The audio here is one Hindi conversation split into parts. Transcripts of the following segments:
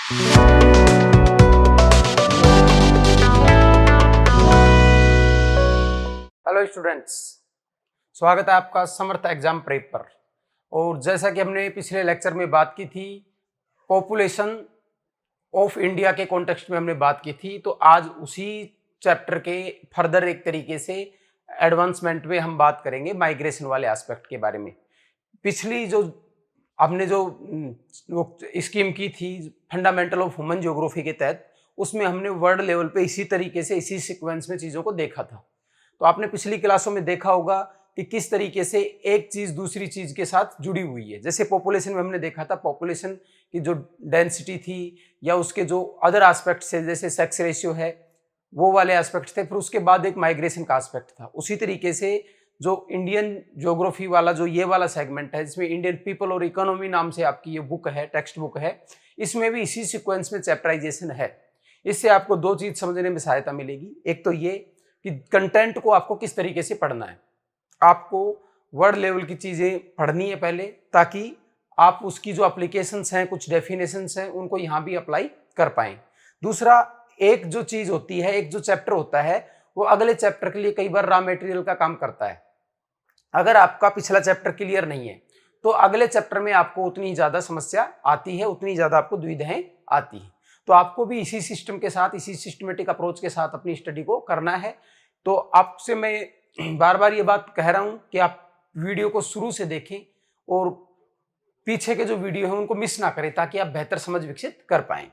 हेलो स्टूडेंट्स, स्वागत है आपका समर्थ एग्जाम प्रेप पर। और जैसा कि हमने पिछले लेक्चर में बात की थी, पॉपुलेशन ऑफ इंडिया के कॉन्टेक्स्ट में हमने बात की थी, तो आज उसी चैप्टर के फर्दर एक तरीके से एडवांसमेंट में हम बात करेंगे माइग्रेशन वाले एस्पेक्ट के बारे में। पिछली जो हमने जो स्कीम की थी फंडामेंटल ऑफ ह्यूमन ज्योग्राफी के तहत, उसमें हमने वर्ल्ड लेवल पे इसी तरीके से इसी सीक्वेंस में चीज़ों को देखा था। तो आपने पिछली क्लासों में देखा होगा कि किस तरीके से एक चीज दूसरी चीज के साथ जुड़ी हुई है। जैसे पॉपुलेशन में हमने देखा था, पॉपुलेशन की जो डेंसिटी थी या उसके जो अदर एस्पेक्ट्स है, जैसे सेक्स रेशियो है, वो वाले एस्पेक्ट थे। फिर उसके बाद एक माइग्रेशन का एस्पेक्ट था। उसी तरीके से जो इंडियन ज्योग्राफी वाला जो ये वाला सेगमेंट है, जिसमें इंडियन पीपल और इकोनॉमी नाम से आपकी ये बुक है, टेक्स्ट बुक है, इसमें भी इसी सिक्वेंस में चैप्टराइजेशन है। इससे आपको दो चीज समझने में सहायता मिलेगी। एक तो ये कि कंटेंट को आपको किस तरीके से पढ़ना है। आपको वर्ड लेवल की चीज़ें पढ़नी है पहले, ताकि आप उसकी जो एप्लीकेशंस हैं, कुछ डेफिनेशंस हैं, उनको यहाँ भी अप्लाई कर पाएँ। दूसरा, एक जो चीज़ होती है, एक जो चैप्टर होता है, वो अगले चैप्टर के लिए कई बार रॉ मटेरियल का काम करता है। अगर आपका पिछला चैप्टर क्लियर नहीं है तो अगले चैप्टर में आपको उतनी ज़्यादा समस्या आती है, उतनी ज़्यादा आपको दुविधाएं आती हैं। तो आपको भी इसी सिस्टम के साथ, इसी सिस्टमेटिक अप्रोच के साथ अपनी स्टडी को करना है। तो आपसे मैं बार बार ये बात कह रहा हूँ कि आप वीडियो को शुरू से देखें और पीछे के जो वीडियो हैं उनको मिस ना करें, ताकि आप बेहतर समझ विकसित कर पाएं।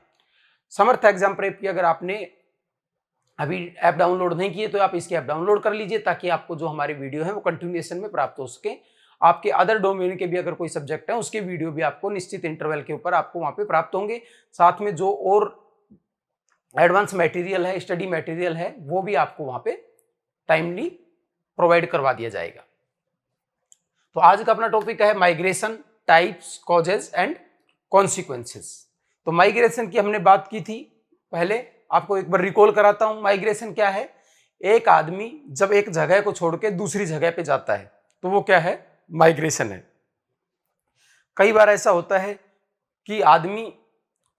समर्थ एग्जाम प्रेप की अगर आपने अभी ऐप डाउनलोड नहीं किए तो आप इसकी ऐप डाउनलोड कर लीजिए, ताकि आपको जो हमारे वीडियो है वो कंटिन्यूएशन में प्राप्त हो सके। आपके अदर डोमेन के भी अगर कोई सब्जेक्ट है, उसके वीडियो भी आपको निश्चित इंटरवल के ऊपर आपको वहाँ पे प्राप्त होंगे। साथ में जो और एडवांस मटेरियल है, स्टडी मटेरियल है, वो भी आपको वहाँ पे टाइमली प्रोवाइड करवा दिया जाएगा। तो आज का अपना टॉपिक है migration, types, causes and consequences. तो माइग्रेशन की हमने बात की थी पहले, आपको एक बार रिकॉल कराता हूं। माइग्रेशन क्या है? एक आदमी जब एक जगह को छोड़ के दूसरी जगह पे जाता है तो वो क्या है? माइग्रेशन है। कई बार ऐसा होता है कि आदमी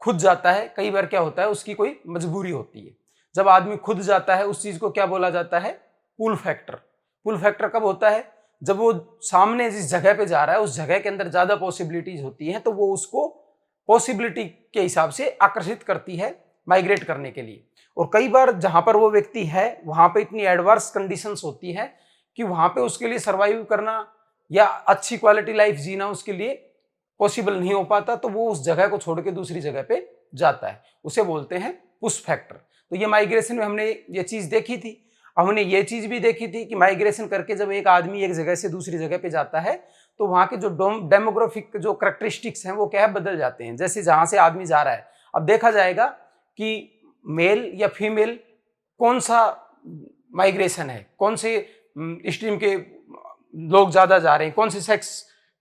खुद जाता है, कई बार क्या होता है उसकी कोई मजबूरी होती है। जब आदमी खुद जाता है, उस चीज को क्या बोला जाता है? पुल फैक्टर। पुल फैक्टर कब होता है? जब वो सामने जिस जगह पे जा रहा है उस जगह के अंदर ज्यादा पॉसिबिलिटीज होती हैं, तो वो उसको पॉसिबिलिटी के हिसाब से आकर्षित करती है माइग्रेट करने के लिए। और कई बार जहां पर वो व्यक्ति है वहां पे इतनी एडवर्स कंडीशंस होती है कि वहां पे उसके लिए सर्वाइव करना या अच्छी क्वालिटी लाइफ जीना उसके लिए पॉसिबल नहीं हो पाता, तो वो उस जगह को छोड़ के दूसरी जगह पे जाता है। उसे बोलते हैं पुश फैक्टर। तो ये माइग्रेशन में हमने ये चीज देखी थी। हमने ये चीज भी देखी थी कि माइग्रेशन करके जब एक आदमी एक जगह से दूसरी जगह पे जाता है तो वहां के जो डेमोग्राफिक जो कैरेक्टरिस्टिक्स हैं वो क्या है? बदल जाते हैं। जैसे जहां से आदमी जा रहा है, अब देखा जाएगा कि मेल या फीमेल कौन सा माइग्रेशन है, कौन से स्ट्रीम के लोग ज्यादा जा रहे हैं, कौन से सेक्स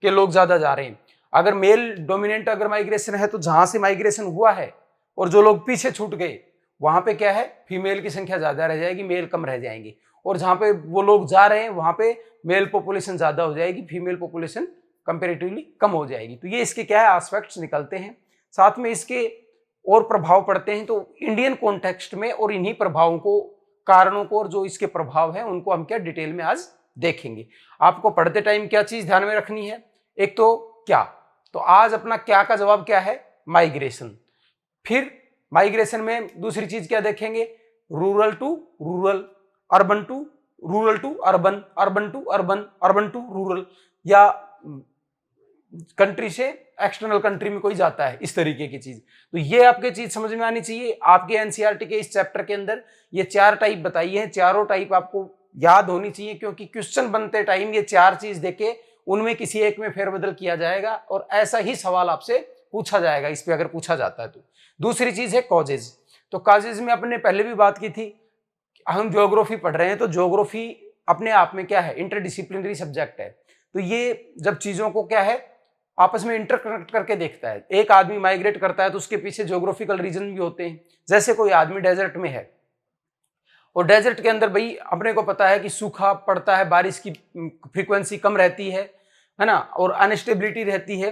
के लोग ज्यादा जा रहे हैं। अगर मेल डोमिनेंट अगर माइग्रेशन है तो जहां से माइग्रेशन हुआ है और जो लोग पीछे छूट गए वहां पे क्या है? फीमेल की संख्या ज्यादा रह जाएगी, मेल कम रह जाएंगे। और जहां पे वो लोग जा रहे हैं वहां पे मेल पॉपुलेशन ज्यादा हो जाएगी, फीमेल पॉपुलेशन कंपेरेटिवली कम हो जाएगी। तो ये इसके क्या है? एस्पेक्ट्स निकलते हैं। साथ में इसके और प्रभाव पड़ते हैं। तो इंडियन कॉन्टेक्स्ट में और इन्हीं प्रभावों को, कारणों को और जो इसके प्रभाव हैं उनको हम क्या डिटेल में आज देखेंगे। आपको पढ़ते टाइम क्या चीज ध्यान में रखनी है? एक तो क्या, तो आज अपना क्या का जवाब क्या है? माइग्रेशन। फिर माइग्रेशन में दूसरी चीज क्या देखेंगे? Rural to rural, urban to rural to urban, urban to urban, urban to rural, या कंट्री से एक्सटर्नल कंट्री में कोई जाता है, इस तरीके की चीज। तो ये आपके चीज समझ में आनी चाहिए। आपके एनसीईआरटी के इस चैप्टर के अंदर ये 4 टाइप बताई है, चारों टाइप आपको याद होनी चाहिए, क्योंकि क्वेश्चन बनते टाइम ये 4 चीज देके उनमें किसी एक में फेरबदल किया जाएगा और ऐसा ही सवाल आपसे पूछा जाएगा इस पे, अगर पूछा जाता है तो। दूसरी चीज है कॉजेज। तो कॉजेज में अपने पहले भी बात की थी, हम ज्योग्राफी पढ़ रहे हैं तो ज्योग्राफी अपने आप में क्या है? इंटरडिसिप्लिनरी सब्जेक्ट है। तो ये जब चीजों को क्या है? आपस में इंटरकनेक्ट करके देखता है। एक आदमी माइग्रेट करता है तो उसके पीछे ज्योग्राफिकल रीजन भी होते हैं। जैसे कोई आदमी डेजर्ट में है और डेजर्ट के अंदर भाई अपने को पता है कि सूखा पड़ता है, बारिश की फ्रीक्वेंसी कम रहती है ना, और अनस्टेबिलिटी रहती है।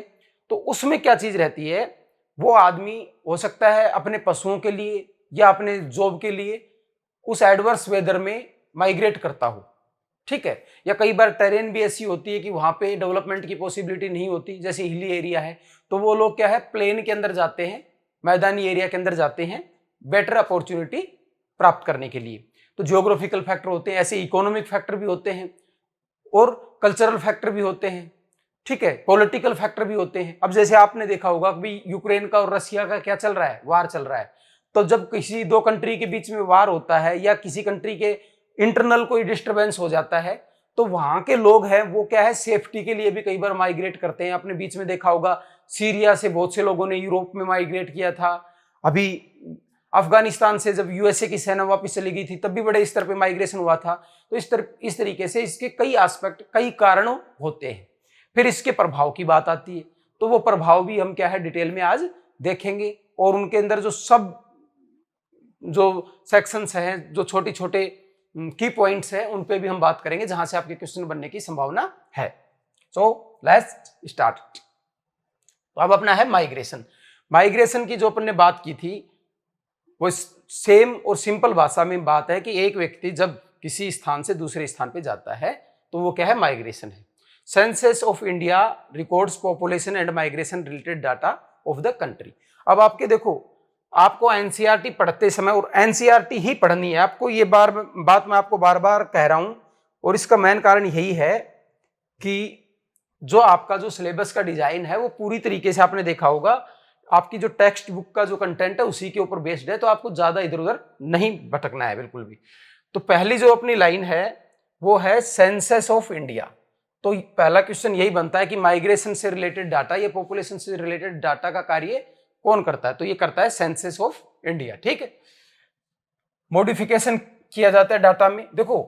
तो उसमें क्या चीज रहती है? वो आदमी हो सकता है अपने पशुओं के लिए या अपने जॉब के लिए उस एडवर्स वेदर में माइग्रेट करता हो, ठीक है। या कई बार टेरेन भी ऐसी होती है कि वहां पे डेवलपमेंट की पॉसिबिलिटी नहीं होती, जैसे हिली एरिया है, तो वो लोग क्या है प्लेन के अंदर जाते हैं, मैदानी एरिया के अंदर जाते हैं बेटर अपॉर्चुनिटी प्राप्त करने के लिए। तो जियोग्राफिकल फैक्टर होते हैं, ऐसे इकोनॉमिक फैक्टर भी होते हैं और कल्चरल फैक्टर भी होते हैं, ठीक है, पॉलिटिकल फैक्टर भी होते हैं। अब जैसे आपने देखा होगा कि यूक्रेन का और रशिया का क्या चल रहा है, वार चल रहा है। तो जब किसी दो कंट्री के बीच में वार होता है या किसी कंट्री के इंटरनल कोई डिस्टरबेंस हो जाता है, तो वहां के लोग हैं वो क्या है सेफ्टी के लिए भी कई बार माइग्रेट करते हैं। आपने बीच में देखा होगा सीरिया से बहुत से लोगों ने यूरोप में माइग्रेट किया था। अभी अफगानिस्तान से जब यूएसए की सेना वापस चली गई थी तब भी बड़े स्तर पे माइग्रेशन हुआ था। तो इस तरीके से इसके कई एस्पेक्ट, कई कारण होते हैं। फिर इसके प्रभाव की बात आती है, तो वो प्रभाव भी हम क्या है डिटेल में आज देखेंगे और उनके अंदर जो सेक्शंस हैं, जो छोटे छोटे की पॉइंट्स हैं, उन पे भी हम बात करेंगे जहां से आपके क्वेश्चन बनने की संभावना है। So let's start. तो अब अपना है माइग्रेशन। माइग्रेशन की जो अपन ने बात की थी वो सेम और सिंपल भाषा में बात है कि एक व्यक्ति जब किसी स्थान से दूसरे स्थान पे जाता है तो वो क्या है माइग्रेशन है। Census of India records population and migration related data of the country. अब आपके देखो, आपको एनसीईआरटी पढ़ते समय, और एनसीईआरटी ही पढ़नी है आपको, ये बात मैं आपको बार बार कह रहा हूं, और इसका मेन कारण यही है कि जो आपका जो सिलेबस का डिजाइन है वो पूरी तरीके से आपने देखा होगा आपकी जो टेक्स्ट बुक का जो कंटेंट है उसी के ऊपर बेस्ड है, तो आपको ज्यादा इधर उधर नहीं भटकना है बिल्कुल भी। तो पहली जो अपनी लाइन है वो है सेंसस ऑफ इंडिया। तो पहला क्वेश्चन यही बनता है कि माइग्रेशन से रिलेटेड डाटा या पॉपुलेशन से रिलेटेड डाटा का कार्य कौन करता है, तो ये करता है सेंसस ऑफ इंडिया, ठीक है। मॉडिफिकेशन किया जाता है डाटा में। देखो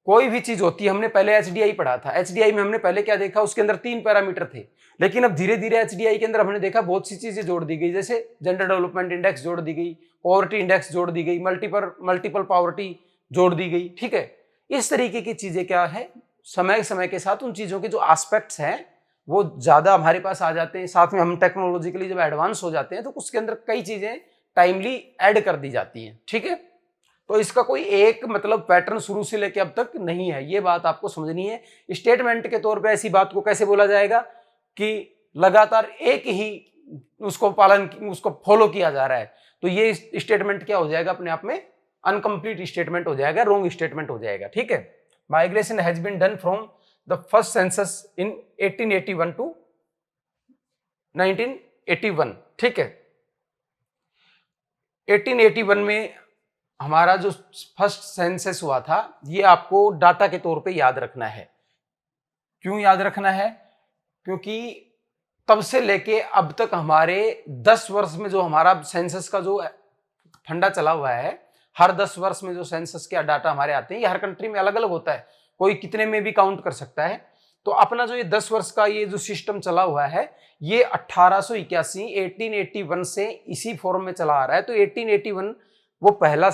कोई भी चीज होती है, हमने पहले एचडीआई पढ़ा था, एचडीआई में हमने पहले क्या देखा, उसके अंदर 3 पैरामीटर थे, लेकिन अब धीरे धीरे एचडीआई के अंदर हमने देखा बहुत सी चीजें जोड़ दी गई, जैसे जेंडर डेवलपमेंट इंडेक्स जोड़ दी गई, पॉवर्टी इंडेक्स जोड़ दी गई, मल्टीपल पॉवर्टी जोड़ दी गई, ठीक है। इस तरीके की चीजें क्या है, समय समय के साथ उन चीजों के जो एस्पेक्ट्स हैं वो ज्यादा हमारे पास आ जाते हैं। साथ में हम टेक्नोलॉजिकली जब एडवांस हो जाते हैं तो उसके अंदर कई चीजें टाइमली ऐड कर दी जाती हैं, ठीक है। तो इसका कोई एक मतलब पैटर्न शुरू से लेके अब तक नहीं है, ये बात आपको समझनी है। स्टेटमेंट के तौर पे ऐसी बात को कैसे बोला जाएगा कि लगातार एक ही उसको फॉलो किया जा रहा है, तो ये स्टेटमेंट क्या हो जाएगा, अपने आप में अनकंप्लीट स्टेटमेंट हो जाएगा, रॉन्ग स्टेटमेंट हो जाएगा, ठीक है। Migration has been done from the first census in 1881 to 1981, ठीक है। 1881 में हमारा जो फर्स्ट सेंसस हुआ था, ये आपको डाटा के तौर पे याद रखना है। क्यों याद रखना है, क्योंकि तब से लेके अब तक हमारे 10 वर्ष में जो हमारा सेंसस का जो फंडा चला हुआ है, हर 10 वर्ष में जो सेंसस के डाटा हमारे आते हैं, ये हर कंट्री में अलग अलग होता है, कोई कितने में भी काउंट कर सकता है। तो अपना जो ये 10 वर्ष का ये जो सिस्टम चला हुआ है, ये 1881 से इसी फॉर्म में चला आ रहा है। तो 1881 वो पहला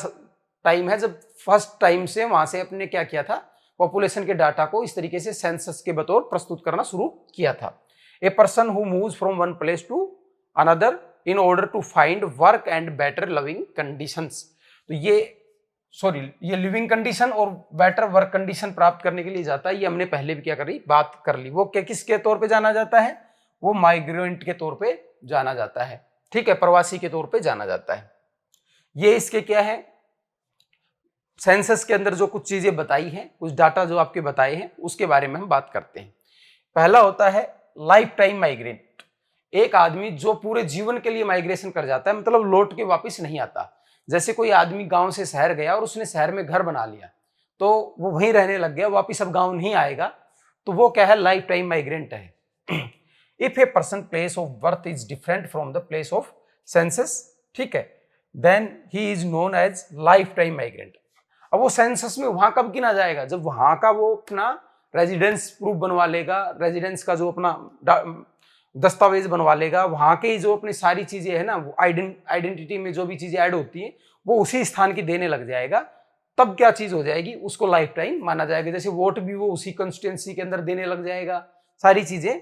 टाइम है जब फर्स्ट टाइम से वहां से अपने क्या किया था, पॉपुलेशन के डाटा को इस तरीके से सेंसस के बतौर प्रस्तुत करना शुरू किया था। A person who moves from one place to another in order to find work and better living conditions. तो ये लिविंग कंडीशन और बेटर वर्क कंडीशन प्राप्त करने के लिए जाता है, ये हमने पहले भी क्या करी, बात कर ली। वो क्या किसके तौर पे जाना जाता है, वो माइग्रेंट के तौर पे जाना जाता है, ठीक है, प्रवासी के तौर पे जाना जाता है। ये इसके क्या है, सेंसस के अंदर जो कुछ चीजें बताई हैं, कुछ डाटा जो आपके बताए हैं, उसके बारे में हम बात करते हैं। पहला होता है लाइफ टाइम माइग्रेंट। एक आदमी जो पूरे जीवन के लिए माइग्रेशन कर जाता है, मतलब लौट के वापस नहीं आता। जैसे कोई आदमी गांव से शहर गया और उसने शहर में घर बना लिया, तो वो वहीं रहने लग गया, वापस अब गांव नहीं आएगा, तो वो क्या है, लाइफ टाइम माइग्रेंट है। If a person place of birth is different from the place of census, ठीक है, then he is known as life time migrant. अब वो सेंसस में वहां कब गिना जाएगा, जब वहां का वो अपना रेजिडेंस प्रूफ बनवा लेगा, रेजिडेंस का जो अपना दस्तावेज बनवा लेगा, वहां के जो अपनी सारी चीजें है ना, वो आइडेंटिटी में जो भी चीजें ऐड होती हैं वो उसी स्थान की देने लग जाएगा, तब क्या चीज हो जाएगी, उसको लाइफ टाइम माना जाएगा। जैसे वोट भी वो उसी कंस्टिट्यूएंसी के अंदर देने लग जाएगा, सारी चीजें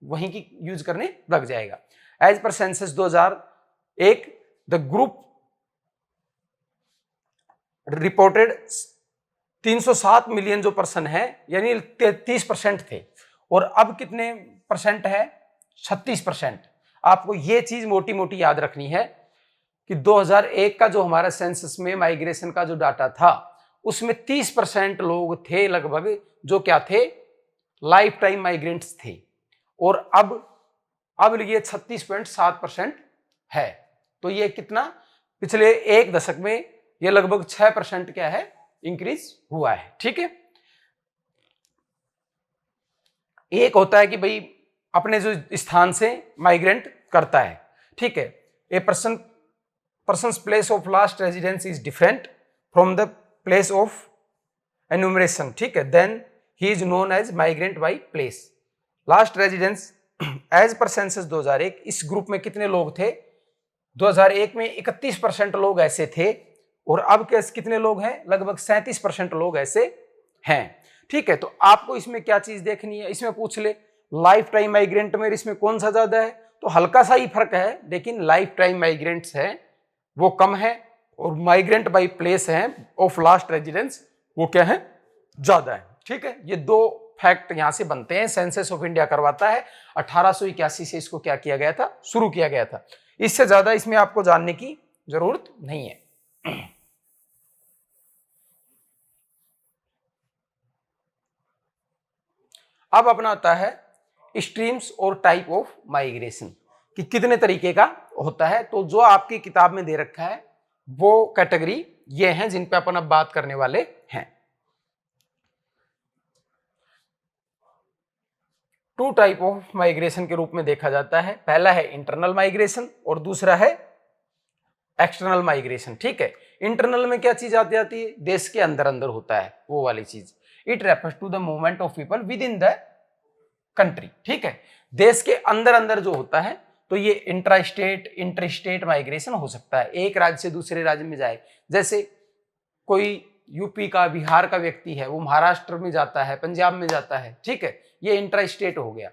वहीं की यूज करने लग जाएगा। As per census 2001 the group reported 307 million जो पर्सन है, यानी 33% थे, और अब कितने परसेंट है? 36%। आपको ये चीज मोटी मोटी याद रखनी है कि 2001 का जो हमारा सेंसस में माइग्रेशन का जो डाटा था, उसमें 30% लोग थे लगभग जो क्या थे? लाइफ टाइम माइग्रेंट्स थे, और अब ये 36.7% है। तो ये कितना? पिछले एक दशक में ये लगभग 6% क्या है? इंक्रीज हुआ है। ठीक है, एक होता है कि भाई अपने जो स्थान से माइग्रेंट करता है, ठीक है, a person's place of last residence is different from the place of enumeration, ठीक है, then he is known as migrant by place. Last residence as per census 2001, इस ग्रुप में कितने लोग थे? 2001 में 31% लोग ऐसे थे, और अब कितने लोग हैं? लगभग 37% लोग ऐसे हैं। ठीक है, तो आपको इसमें क्या चीज देखनी है? इसमें पूछ ले लाइफ टाइम माइग्रेंट में इसमें कौन सा ज्यादा है, तो हल्का सा ही फर्क है, लेकिन लाइफ टाइम माइग्रेंट्स है वो कम है, और माइग्रेंट बाई प्लेस है ऑफ लास्ट रेजिडेंस वो क्या है? ज्यादा है। ठीक है, ये दो फैक्ट यहां से बनते हैं। सेंसस ऑफ इंडिया करवाता है 1881 से, इसको क्या किया गया था? शुरू किया गया था। इससे ज्यादा इसमें आपको जानने की जरूरत नहीं है। अब अपना आता है स्ट्रीम्स और टाइप ऑफ माइग्रेशन, कि कितने तरीके का होता है। तो जो आपकी किताब में दे रखा है वो कैटेगरी ये हैं जिन पे अपन अब बात करने वाले हैं। टू टाइप ऑफ माइग्रेशन के रूप में देखा जाता है। पहला है इंटरनल माइग्रेशन और दूसरा है एक्सटर्नल माइग्रेशन। ठीक है, इंटरनल में क्या चीज आती जाती है? देश के अंदर अंदर होता है वो वाली चीज। It refers to the movement of people within the country. ठीक है, देश के अंदर अंदर जो होता है, तो ये intra state inter state migration हो सकता है, एक राज्य से दूसरे राज्य में जाए। जैसे कोई यूपी का, बिहार का व्यक्ति है, वो महाराष्ट्र में जाता है, पंजाब में जाता है। ठीक है, ये इंट्रा स्टेट हो गया।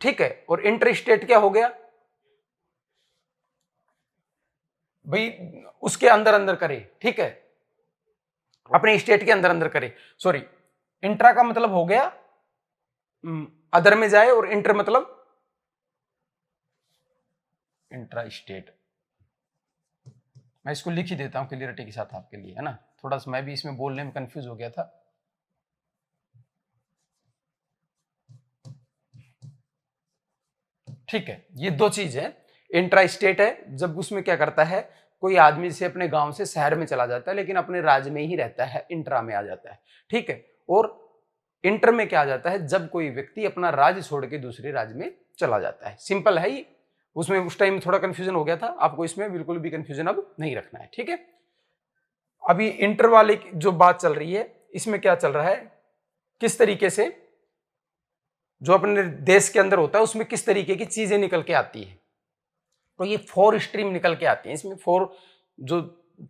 ठीक है, और इंटर स्टेट क्या हो गया भाई? उसके अंदर अंदर करे। ठीक है, अपने स्टेट के अंदर अंदर करे। सॉरी, इंट्रा का मतलब हो गया अदर में जाए, और इंटर मतलब इंट्रा स्टेट। मैं इसको लिख ही देता हूं क्लियरिटी के साथ आपके लिए, है ना। थोड़ा सा मैं भी इसमें बोलने में कंफ्यूज हो गया था। ठीक है, ये दो चीज है। इंट्रा स्टेट है जब उसमें क्या करता है, कोई आदमी से अपने गांव से शहर में चला जाता है लेकिन अपने राज्य में ही रहता है, इंट्रा में आ जाता है। ठीक है, और इंटर में क्या आ जाता है? जब कोई व्यक्ति अपना राज्य छोड़ के दूसरे राज्य में चला जाता है। सिंपल है ये। उसमें उस टाइम थोड़ा कंफ्यूजन हो गया था, आपको इसमें बिल्कुल भी कंफ्यूजन अब नहीं रखना है। ठीक है, अभी इंटर वाले की जो बात चल रही है, इसमें क्या चल रहा है, किस तरीके से जो अपने देश के अंदर होता है उसमें किस तरीके की चीजें निकल के आती है। तो ये 4 स्ट्रीम निकल के आती हैं। इसमें 4 जो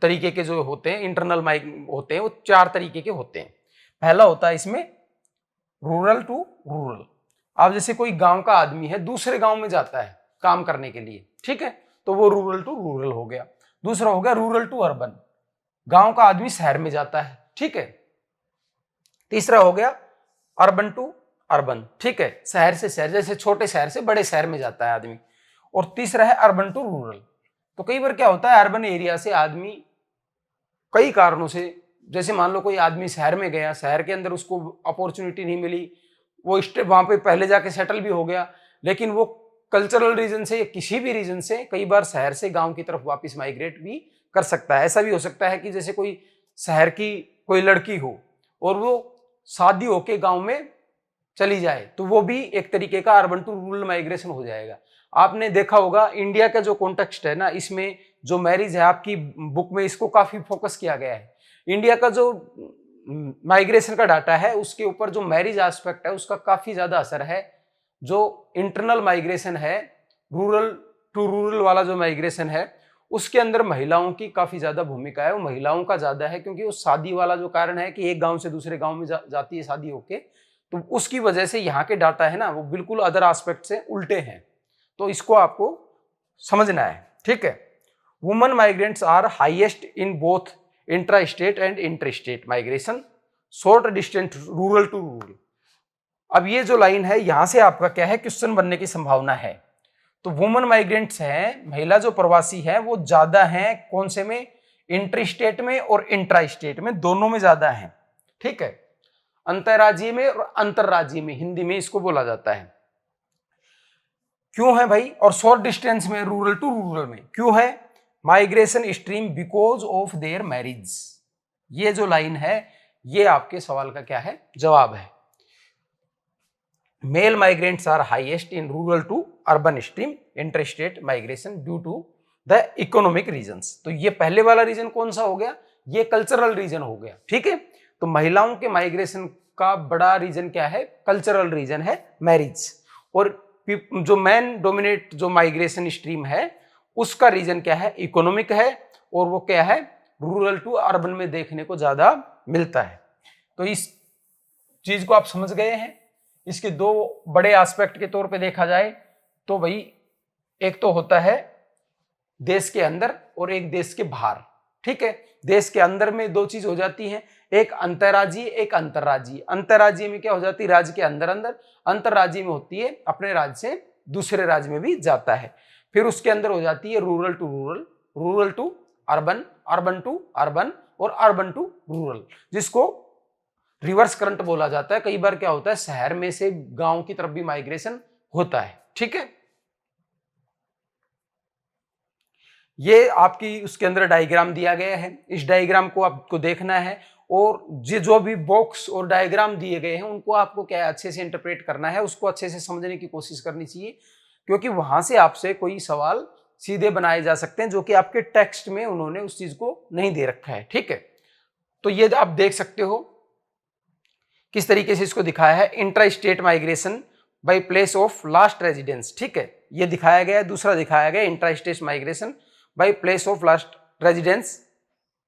तरीके के जो होते हैं इंटरनल माइग होते हैं, वो 4 तरीके के होते हैं। पहला होता है इसमें रूरल टू रूरल। अब जैसे कोई गांव का आदमी है, दूसरे गांव में जाता है काम करने के लिए, ठीक है, तो वो रूरल टू रूरल हो गया। दूसरा हो गया रूरल टू अर्बन, गांव का आदमी शहर में जाता है, ठीक है। तीसरा हो गया अर्बन टू अर्बन, ठीक है, शहर से शहर, जैसे छोटे शहर से बड़े शहर में जाता है आदमी। और तीसरा है अर्बन टू रूरल। तो कई बार क्या होता है, अर्बन एरिया से आदमी कई कारणों से, जैसे मान लो कोई आदमी शहर में गया, शहर के अंदर उसको अपॉर्चुनिटी नहीं मिली, वो स्टेप वहां पे पहले जाके सेटल भी हो गया, लेकिन वो कल्चरल रीजन से या किसी भी रीजन से कई बार शहर से गांव की तरफ वापस माइग्रेट भी कर सकता है। ऐसा भी हो सकता है कि जैसे कोई शहर की कोई लड़की हो और वो शादी होके गांव में चली जाए, तो वो भी एक तरीके का अर्बन टू रूरल माइग्रेशन हो जाएगा। आपने देखा होगा इंडिया का जो कॉन्टेक्स्ट है ना, इसमें जो मैरिज है, आपकी बुक में इसको काफी फोकस किया गया है। इंडिया का जो माइग्रेशन का डाटा है उसके ऊपर जो मैरिज एस्पेक्ट है उसका काफी ज्यादा असर है। जो इंटरनल माइग्रेशन है, रूरल टू रूरल वाला जो माइग्रेशन है, उसके अंदर महिलाओं की काफी ज्यादा भूमिका है। वो महिलाओं का ज्यादा है क्योंकि वो शादी वाला जो कारण है कि एक गांव से दूसरे गांव में जाती है शादी होके, तो उसकी वजह से यहाँ के डाटा है ना वो बिल्कुल अदर एस्पेक्ट से उल्टे हैं। तो इसको आपको समझना है, ठीक है। Woman migrants are highest in both intra state and inter state migration, short distance rural to rural. अब ये जो लाइन है यहां से आपका क्या है, क्वेश्चन बनने की संभावना है। तो वुमन माइग्रेंट्स हैं, महिला जो प्रवासी है वो ज्यादा है कौन से में, इंटर स्टेट में और इंट्रा स्टेट में, दोनों में ज्यादा है, ठीक है। अंतरराज्यीय में और अंतरराज्यीय में, हिंदी में इसको बोला जाता है। क्यों है भाई, और शॉर्ट डिस्टेंस में रूरल टू रूरल में क्यों है, migration stream because of their marriage. ये जो लाइन है ये आपके सवाल का क्या है, जवाब है। Male migrants are highest in rural to urban stream inter state migration due to the economic reasons. तो ये पहले वाला रीजन कौन सा हो गया, ये कल्चरल रीजन हो गया, ठीक है। तो महिलाओं के माइग्रेशन का बड़ा रीजन क्या है, कल्चरल रीजन है, मैरिज। और जो मैन डोमिनेट जो माइग्रेशन स्ट्रीम है उसका रीजन क्या है, इकोनॉमिक है, और वो क्या है, रूरल टू अर्बन में देखने को ज्यादा मिलता है। तो इस चीज को आप समझ गए हैं। इसके दो बड़े एस्पेक्ट के तौर पे देखा जाए तो भाई एक तो होता है देश के अंदर और एक देश के बाहर, ठीक है। देश के अंदर में दो चीज हो जाती हैं, एक अंतरराज्यीय एक अंतरराज्यीय। अंतरराज्यीय में क्या हो जाती है, राज्य के अंदर अंदर, अंतरराज्यीय में होती है अपने राज्य से दूसरे राज्य में भी जाता है। फिर उसके अंदर हो जाती है rural to rural, rural to urban, urban to urban और अर्बन टू रूरल, जिसको रिवर्स करंट बोला जाता है। कई बार क्या होता है, शहर में से गांव की तरफ भी माइग्रेशन होता है, ठीक है। ये आपकी उसके अंदर डायग्राम दिया गया है, इस डायग्राम को आपको देखना है, और जो भी बॉक्स और डायग्राम दिए गए हैं उनको आपको क्या अच्छे से इंटरप्रेट करना है, उसको अच्छे से समझने की कोशिश करनी चाहिए, क्योंकि वहां से आपसे कोई सवाल सीधे बनाए जा सकते हैं जो कि आपके टेक्स्ट में उन्होंने उस चीज को नहीं दे रखा है, ठीक है। तो ये आप देख सकते हो किस तरीके से इसको दिखाया है, intra state migration by place of last residence, ठीक है, ये दिखाया गया है। दूसरा दिखाया गया intra state migration by place of last residence,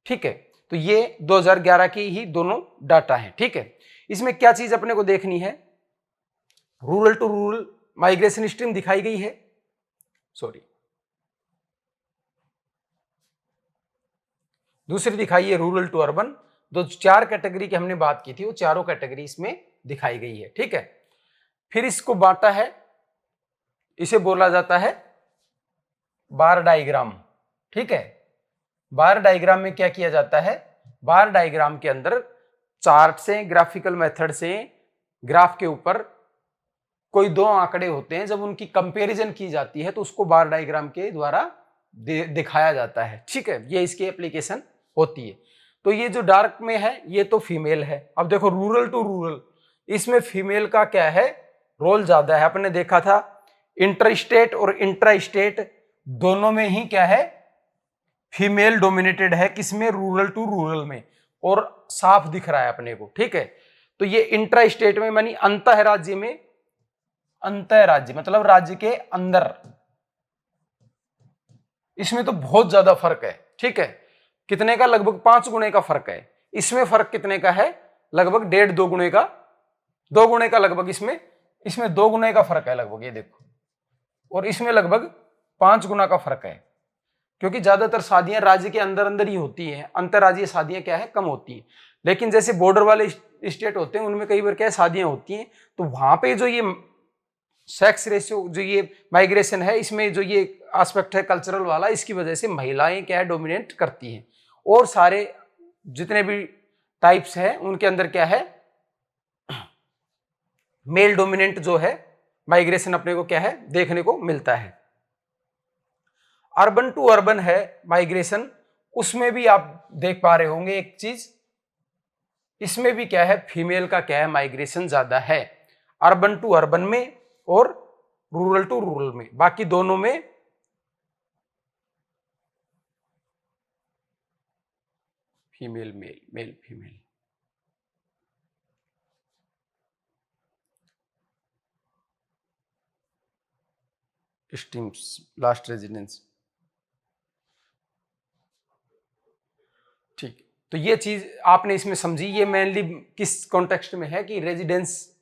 ठीक है। तो ये 2011 की ही दोनों डाटा है, ठीक है। इसमें क्या चीज अपने को देखनी है, rural to rural migration stream दिखाई गई है, सॉरी दूसरी दिखाई है रूरल टू अर्बन। दो चार कैटेगरी की हमने बात की थी, वो चारों कैटेगरी इसमें दिखाई गई है, ठीक है। फिर इसको बांटा है, इसे बोला जाता है बार डायग्राम, ठीक है। बार डायग्राम में क्या किया जाता है, बार डायग्राम के अंदर चार्ट से, ग्राफिकल मेथड से ग्राफ के ऊपर कोई दो आंकड़े होते हैं, जब उनकी कंपैरिजन की जाती है तो उसको बार डायग्राम के द्वारा दिखाया जाता है, ठीक है। ये इसकी एप्लीकेशन होती है। तो ये जो डार्क में है ये तो फीमेल है। अब देखो रूरल टू रूरल, इसमें फीमेल का क्या है, रोल ज्यादा है। आपने देखा था इंटर स्टेट और इंट्रा स्टेट दोनों में ही क्या है, फीमेल डोमिनेटेड है, किसमें, रूरल टू रूरल में, और साफ दिख रहा है अपने को, ठीक है। तो ये इंट्रा स्टेट में मानी अंतः राज्य में, अंतः राज्य मतलब राज्य के अंदर, इसमें तो बहुत ज्यादा फर्क है, ठीक है। कितने का, लगभग 5 गुणे का फर्क है। इसमें फर्क कितने का है, लगभग 1.5-2 गुणे का, 2 गुणे का लगभग, इसमें 2 गुणे का फर्क है लगभग, ये देखो। और इसमें लगभग 5 गुना का फर्क है, क्योंकि ज्यादातर शादियां राज्य के अंदर अंदर ही होती हैं, अंतरराज्यीय शादियां क्या है, कम होती है। लेकिन जैसे बॉर्डर वाले स्टेट होते हैं उनमें कई बार क्या शादियां होती हैं, तो वहां पे जो ये सेक्स रेशियो, जो ये माइग्रेशन है, इसमें जो ये एस्पेक्ट है कल्चरल वाला, इसकी वजह से महिलाएं क्या है, डोमिनेट करती हैं। और सारे जितने भी टाइप्स हैं उनके अंदर क्या है, मेल डोमिनेंट जो है माइग्रेशन अपने को क्या है, देखने को मिलता है। अर्बन टू अर्बन है माइग्रेशन, उसमें भी आप देख पा रहे होंगे एक चीज, इसमें भी क्या है, फीमेल का क्या है, माइग्रेशन ज्यादा है अर्बन टू अर्बन में और रूरल टू रूरल में। बाकी दोनों में female male, male female. Streams last residence, ठीक। तो ये चीज आपने इसमें समझी। ये मेनली किस कॉन्टेक्स्ट में है कि रेजिडेंस,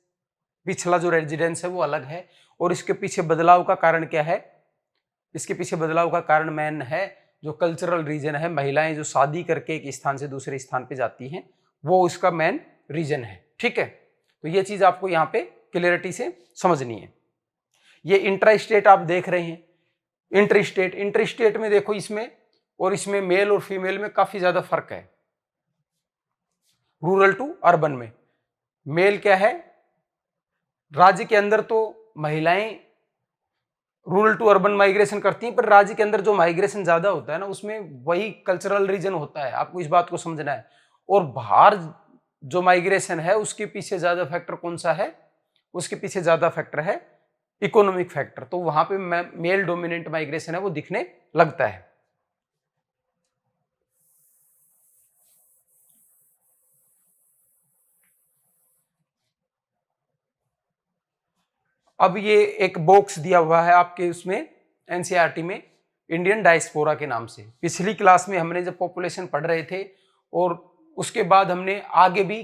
पिछला जो रेजिडेंस है वो अलग है, और इसके पीछे बदलाव का कारण क्या है, इसके पीछे बदलाव का कारण मेन है जो कल्चरल रीजन है, महिलाएं जो शादी करके एक स्थान से दूसरे स्थान पे जाती हैं, वो इसका मेन रीजन है। ठीक है, तो ये चीज आपको यहाँ पे क्लियरिटी से समझनी है। ये इंट्रा स्टेट आप देख रहे हैं, इंटर स्टेट में देखो इसमें और इसमें मेल और फीमेल में काफी ज्यादा फर्क है। रूरल टू अर्बन में मेल क्या है, राज्य के अंदर तो महिलाएं रूरल टू अर्बन माइग्रेशन करती हैं, पर राज्य के अंदर जो माइग्रेशन ज्यादा होता है ना, उसमें वही कल्चरल रीजन होता है, आपको इस बात को समझना है। और बाहर जो माइग्रेशन है उसके पीछे ज्यादा फैक्टर कौन सा है, उसके पीछे ज्यादा फैक्टर है इकोनॉमिक फैक्टर। तो वहां पे मेल डोमिनेंट माइग्रेशन है वो दिखने लगता है। अब ये एक बॉक्स दिया हुआ है आपके उसमें एनसीईआरटी में इंडियन डायस्पोरा के नाम से। पिछली क्लास में हमने जब पॉपुलेशन पढ़ रहे थे और उसके बाद हमने आगे भी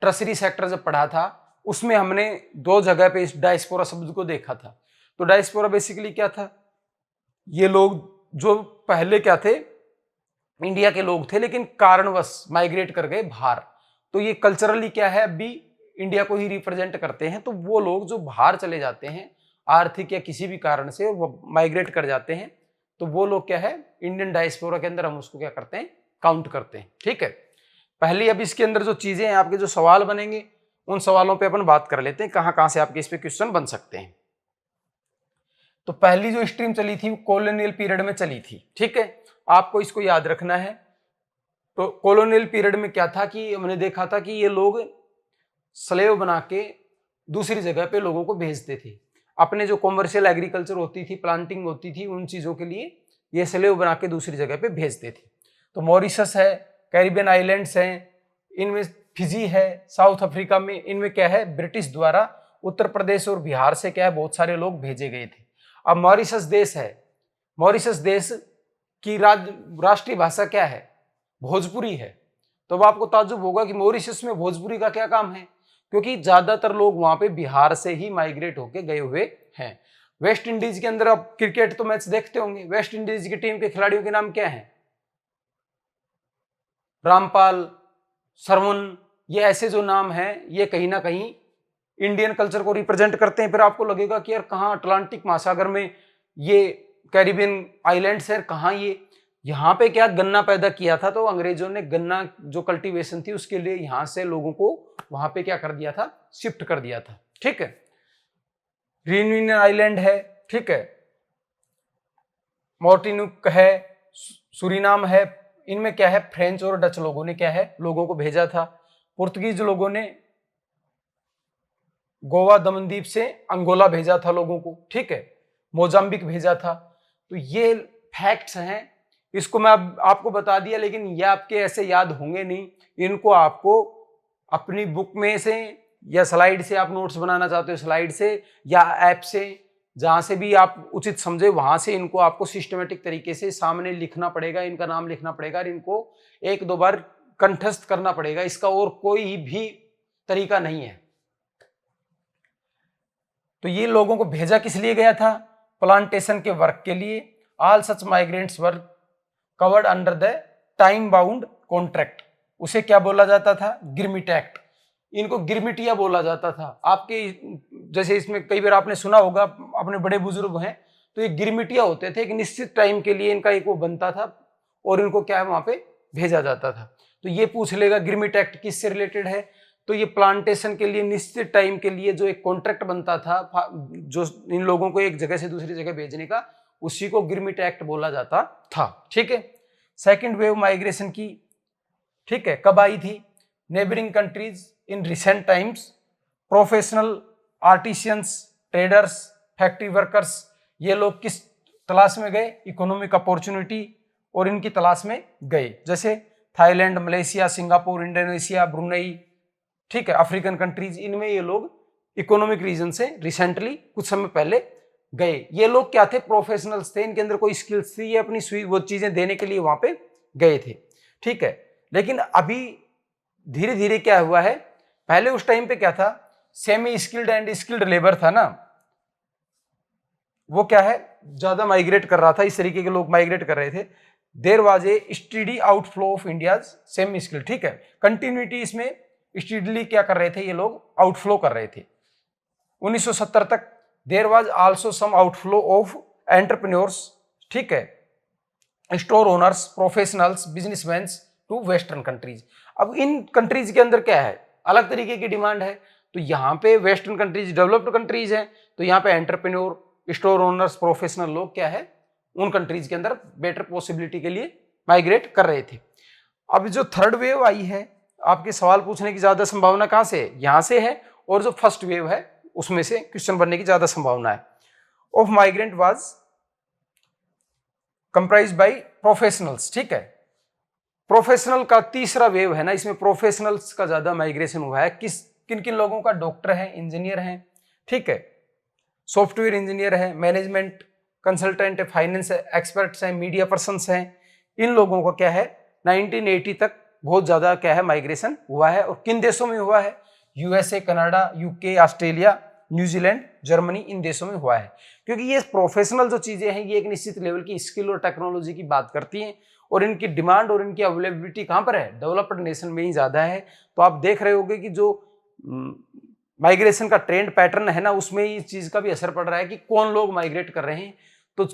टर्शरी सेक्टर जब पढ़ा था, उसमें हमने दो जगह पे इस डायस्पोरा शब्द को देखा था। तो डायस्पोरा बेसिकली क्या था, ये लोग जो पहले क्या थे, इंडिया के लोग थे लेकिन कारणवश माइग्रेट कर गए बाहर। तो ये कल्चरली क्या है, अभी इंडिया को ही रिप्रेजेंट करते हैं। तो वो लोग जो बाहर चले जाते हैं आर्थिक या किसी भी कारण से वो माइग्रेट कर जाते हैं, तो वो लोग क्या है इंडियन डायस्पोरा के अंदर हम उसको क्या करते हैं, काउंट करते हैं। ठीक है, पहले अब इसके अंदर जो चीजें हैं, आपके जो सवाल बनेंगे उन सवालों पे अपन बात कर लेते हैं, कहां कहां से आपके इस पे क्वेश्चन बन सकते हैं। तो पहली जो स्ट्रीम चली थी कॉलोनियल पीरियड में चली थी। ठीक है, आपको इसको याद रखना है। तो कॉलोनियल पीरियड में क्या था कि हमने देखा था कि ये लोग स्लेव बना के दूसरी जगह पे लोगों को भेजते थे। अपने जो कॉमर्शियल एग्रीकल्चर होती थी, प्लांटिंग होती थी, उन चीजों के लिए ये स्लेव बना के दूसरी जगह पे भेजते थे। तो मॉरिशस है, कैरिबियन आइलैंड्स हैं, इनमें फिजी है, साउथ अफ्रीका में, इनमें क्या है ब्रिटिश द्वारा उत्तर प्रदेश और बिहार से क्या है बहुत सारे लोग भेजे गए थे। अब मॉरिशस देश है, मॉरिशस देश की राष्ट्रीय भाषा क्या है, भोजपुरी है। तो अब आपको ताज्जुब होगा कि मॉरिशस में भोजपुरी का क्या काम है, क्योंकि ज्यादातर लोग वहां पे बिहार से ही माइग्रेट होके गए हुए हैं। वेस्ट इंडीज के अंदर आप क्रिकेट तो मैच देखते होंगे, वेस्ट इंडीज की टीम के खिलाड़ियों के नाम क्या है, रामपाल, सरवण, ये ऐसे जो नाम हैं ये कहीं ना कहीं इंडियन कल्चर को रिप्रेजेंट करते हैं। फिर आपको लगेगा कि यार कहाँ अटलांटिक महासागर में ये कैरिबियन आइलैंड्स है, कहाँ ये, यहाँ पे क्या गन्ना पैदा किया था, तो अंग्रेजों ने गन्ना जो कल्टीवेशन थी उसके लिए यहाँ से लोगों को वहां पे क्या कर दिया था, शिफ्ट कर दिया था। ठीक है, रियूनियन आइलैंड है, ठीक है, मार्टिनिक है, सुरीनाम है, इनमें क्या है फ्रेंच और डच लोगों ने क्या है लोगों को भेजा था। पुर्तगीज लोगों ने गोवा दमनदीप से अंगोला भेजा था लोगों को। ठीक है, मोजाम्बिक भेजा था। तो ये फैक्ट्स हैं, इसको मैं अब आपको बता दिया, लेकिन ये आपके ऐसे याद होंगे नहीं, इनको आपको अपनी बुक में से या स्लाइड से, आप नोट्स बनाना चाहते हो स्लाइड से या ऐप से, जहां से भी आप उचित समझे वहां से इनको आपको सिस्टमेटिक तरीके से सामने लिखना पड़ेगा, इनका नाम लिखना पड़ेगा और इनको एक दो बार कंठस्थ करना पड़ेगा। इसका और कोई भी तरीका नहीं है। तो ये लोगों को भेजा किस लिए गया था, प्लांटेशन के वर्क के लिए। All such migrants were covered under the time bound contract, उसे क्या बोला जाता था, गिरमिट एक्ट। इनको गिरमिटिया बोला जाता था। आपके जैसे इसमें कई बार आपने सुना होगा, अपने बड़े बुजुर्ग हैं तो ये गिरमिटिया होते थे, एक निश्चित टाइम के लिए इनका एक वो बनता था और इनको क्या है वहां पे भेजा जाता था। तो ये पूछ लेगा गिरमिट एक्ट किससे रिलेटेड है, तो ये प्लांटेशन के लिए निश्चित टाइम के लिए जो एक कॉन्ट्रैक्ट बनता था जो इन लोगों को एक जगह से दूसरी जगह भेजने का, उसी को गिरमिट एक्ट बोला जाता था। ठीक है, सेकेंड वेव माइग्रेशन की, ठीक है, कब आई थी, neighbouring countries in recent times, professional artisans, traders, factory workers, ये लोग किस तलाश में गए, इकोनॉमिक अपॉर्चुनिटी और इनकी तलाश में गए। जैसे Thailand, Malaysia, Singapore, Indonesia, Brunei, ठीक है, अफ्रीकन कंट्रीज, इनमें ये लोग इकोनॉमिक रीजन से रिसेंटली कुछ समय पहले गए। ये लोग क्या थे, प्रोफेशनल्स थे, इनके अंदर कोई स्किल्स थी, ये अपनी वो चीजें देने के लिए वहां पे गए थे। ठीक है, लेकिन अभी धीरे धीरे क्या हुआ है, पहले उस टाइम पे क्या था, semi skilled and skilled labour था ना, वो क्या है, ज्यादा माइग्रेट कर रहा था, इस तरीके के लोग माइग्रेट कर रहे थे। There was a study outflow of India's semi skill, ठीक है, कंटिन्यूटी इसमें स्टडीली क्या कर रहे थे ये लोग, आउटफ्लो कर रहे थे। 1970 तक there was also some outflow of entrepreneurs, ठीक है, store owners, professionals, businessman to western countries. अब इन कंट्रीज के अंदर क्या है, अलग तरीके की डिमांड है। तो यहाँ पे वेस्टर्न कंट्रीज डेवलप्ड कंट्रीज हैं, तो यहाँ पे एंटरप्रेन्योर, स्टोर ओनर्स, प्रोफेशनल लोग क्या है, उन कंट्रीज के अंदर बेटर पॉसिबिलिटी के लिए माइग्रेट कर रहे थे। अब जो थर्ड वेव आई है, आपके सवाल पूछने की ज्यादा संभावना कहां से है, यहां से है, और जो फर्स्ट वेव है उसमें से क्वेश्चन बनने की ज्यादा संभावना है। Of migrant was comprise by professionals, ठीक है, प्रोफेशनल का तीसरा वेव है ना, इसमें प्रोफेशनल्स का ज्यादा माइग्रेशन हुआ है। किन किन लोगों का, डॉक्टर है, इंजीनियर हैं, ठीक है, सॉफ्टवेयर इंजीनियर है, मैनेजमेंट कंसल्टेंट है, फाइनेंस एक्सपर्ट्स हैं, मीडिया पर्सन्स हैं, इन लोगों का क्या है 1980 तक बहुत ज्यादा क्या है माइग्रेशन हुआ है। और किन देशों में हुआ है, USA, Canada, UK, Australia, New Zealand, Germany, इन देशों में हुआ है। क्योंकि ये प्रोफेशनल जो चीजें हैं ये एक निश्चित लेवल की स्किल और टेक्नोलॉजी की बात करती हैं, और इनकी डिमांड और इनकी अवेलेबिलिटी कहां पर है, डेवलप्ड नेशन में ही ज्यादा है। तो आप देख रहे होंगे कि जो माइग्रेशन का ट्रेंड पैटर्न है ना, उसमें इस चीज का भी असर पड़ रहा है कि कौन लोग माइग्रेट कर रहे हैं। तो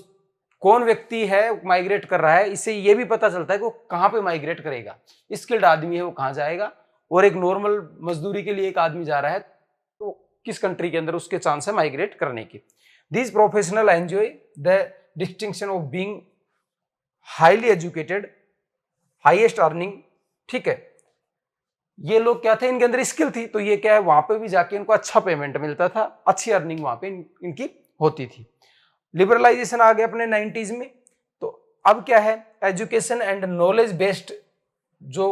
कौन व्यक्ति है माइग्रेट कर रहा है, इससे ये भी पता चलता है कि वो कहाँ पे माइग्रेट करेगा, स्किल्ड आदमी है वो कहाँ जाएगा, और एक नॉर्मल मजदूरी के लिए एक आदमी जा रहा है तो किस कंट्री के अंदर उसके चांस है माइग्रेट करने के। This professional enjoy the distinction of being highly educated, highest earning, ठीक है, ये लोग क्या थे, इनके अंदर स्किल थी, तो ये क्या है वहां पे भी जाके इनको अच्छा पेमेंट मिलता था, अच्छी अर्निंग वहां पे इनकी होती थी। लिबरलाइजेशन आ गया अपने 90s में, तो अब क्या है, एजुकेशन एंड नॉलेज बेस्ड जो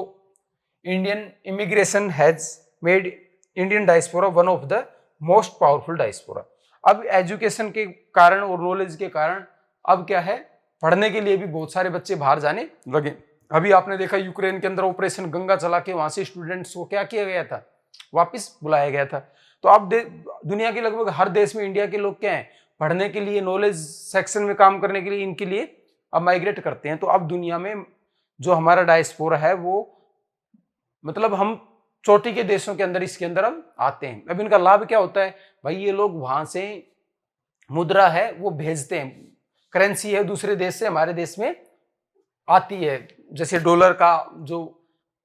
Indian immigration has made Indian diaspora one of the most powerful diaspora. अब एजुकेशन के कारण और नॉलेज के कारण अब क्या है, पढ़ने के लिए भी बहुत सारे बच्चे बाहर जाने लगे। अभी आपने देखा यूक्रेन के अंदर ऑपरेशन गंगा चला के वहां से स्टूडेंट्स को क्या किया गया था, वापस बुलाया गया था। तो अब दुनिया के लगभग हर देश में इंडिया के लोग क्या हैं, पढ़ने के लिए, नॉलेज सेक्शन में काम करने के लिए इनके लिए अब माइग्रेट करते हैं। तो अब दुनिया में जो हमारा डायस्पोरा है वो मतलब हम चोटी के देशों के अंदर इसके अंदर हम आते हैं। अब इनका लाभ क्या होता है भाई, ये लोग वहां से मुद्रा है वो भेजते हैं, करेंसी है दूसरे देश से हमारे देश में आती है, जैसे डॉलर का जो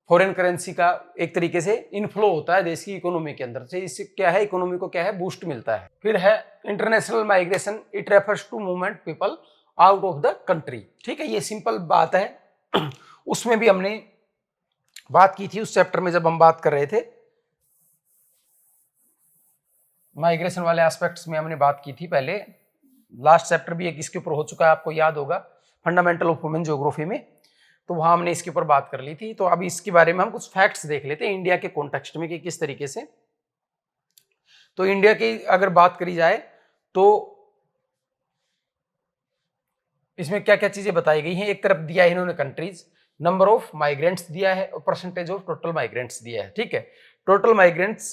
फॉरेन करेंसी का एक तरीके से इनफ्लो होता है देश की इकोनॉमी के अंदर से, इससे क्या है इकोनॉमी को क्या है बूस्ट मिलता है। फिर है international migration, it refers to movement people out of the country, ठीक है, ये सिंपल बात है। उसमें भी हमने बात की थी उस चैप्टर में जब हम बात कर रहे थे माइग्रेशन वाले एस्पेक्ट्स में, हमने बात की थी पहले, लास्ट चैप्टर भी एक इसके ऊपर हो चुका है आपको याद होगा, फंडामेंटल ऑफ ह्यूमन ज्योग्राफी में, तो वहां हमने इसके ऊपर बात कर ली थी। तो अभी इसके बारे में हम कुछ फैक्ट्स देख लेते हैं इंडिया के कॉन्टेक्स्ट में कि किस तरीके से। तो इंडिया की अगर बात करी जाए तो इसमें क्या क्या चीजें बताई गई हैं, एक तरफ दिया है इन्होंने कंट्रीज, नंबर ऑफ माइग्रेंट्स दिया है और परसेंटेज ऑफ टोटल माइग्रेंट्स दिया है, ठीक है, total migrants,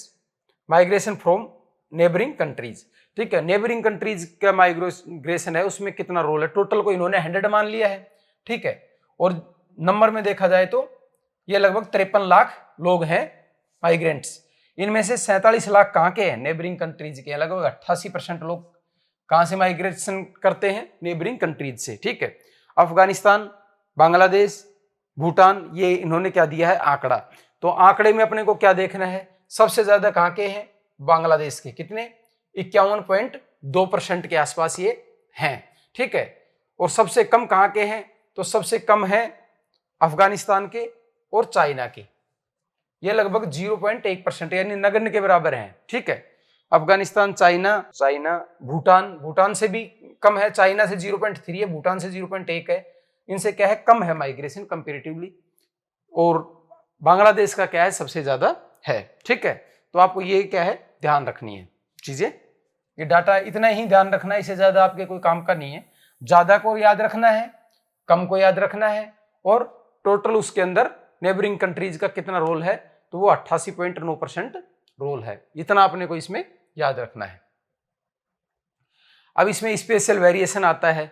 migration from neighbouring countries, ठीक है, नेबरिंग कंट्रीज का माइग्रेशन है उसमें कितना रोल है, टोटल को इन्होंने 100 मान लिया है, ठीक है, और नंबर में देखा जाए तो ये लगभग 53 लाख लोग हैं माइग्रेंट्स। इनमें से 47 लाख कहाँ के हैं, नेबरिंग कंट्रीज के, लगभग 88% लोग कहाँ से माइग्रेशन करते हैं, नेबरिंग कंट्रीज से, ठीक है, अफगानिस्तान, बांग्लादेश, भूटान, ये इन्होंने क्या दिया है आंकड़ा। तो आंकड़े में अपने को क्या देखना है, सबसे ज्यादा कहाँ के हैं, बांग्लादेश के, कितने 51.2% के आसपास ये हैं, ठीक है, और सबसे कम कहाँ के हैं, तो सबसे कम है अफगानिस्तान के और चाइना के, ये लगभग 0.1% यानी नगण्य के बराबर हैं, ठीक है, अफगानिस्तान, चाइना, भूटान से भी कम है, चाइना से 0.3 है, भूटान से 0.1 है, इनसे क्या है कम है माइग्रेशन कंपेरेटिवली, और बांग्लादेश का क्या है सबसे ज्यादा है, ठीक है। तो आपको ये क्या है ध्यान रखनी है चीजें, ये डाटा इतना ही ध्यान रखना है, इससे ज्यादा आपके कोई काम का नहीं है, ज्यादा को याद रखना है, कम को याद रखना है, और टोटल उसके अंदर नेबरिंग कंट्रीज का कितना रोल है, तो वो 88.9% रोल है, इतना अपने को इसमें याद रखना है। अब इसमें स्पेशल वेरिएशन आता है,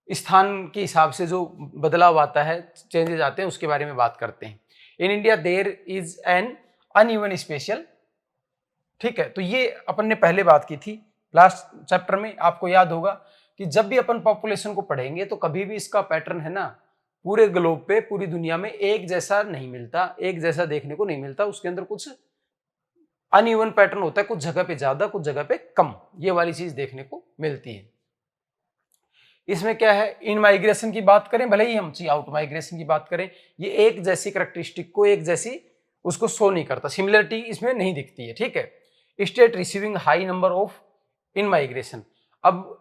स्थान के हिसाब से जो बदलाव आता है, चेंजेस आते हैं, उसके बारे में बात करते हैं। In India there is an uneven special, ठीक है। तो ये अपन ने पहले बात की थी लास्ट चैप्टर में, आपको याद होगा कि जब भी अपन पॉपुलेशन को पढ़ेंगे तो कभी भी इसका पैटर्न है ना, पूरे ग्लोब पे, पूरी दुनिया में एक जैसा नहीं मिलता, एक जैसा देखने को नहीं मिलता, उसके अंदर कुछ अनइवन पैटर्न होता है, कुछ जगह पे ज्यादा, कुछ जगह पे कम, ये वाली चीज देखने को मिलती है। इसमें क्या है, इन माइग्रेशन की बात करें, भले ही हम आउट माइग्रेशन की बात करें, ये एक जैसी करेक्टरिस्टिक को एक जैसी उसको शो नहीं करता, सिमिलरिटी इसमें नहीं दिखती है, ठीक है। State receiving high number of in migration, अब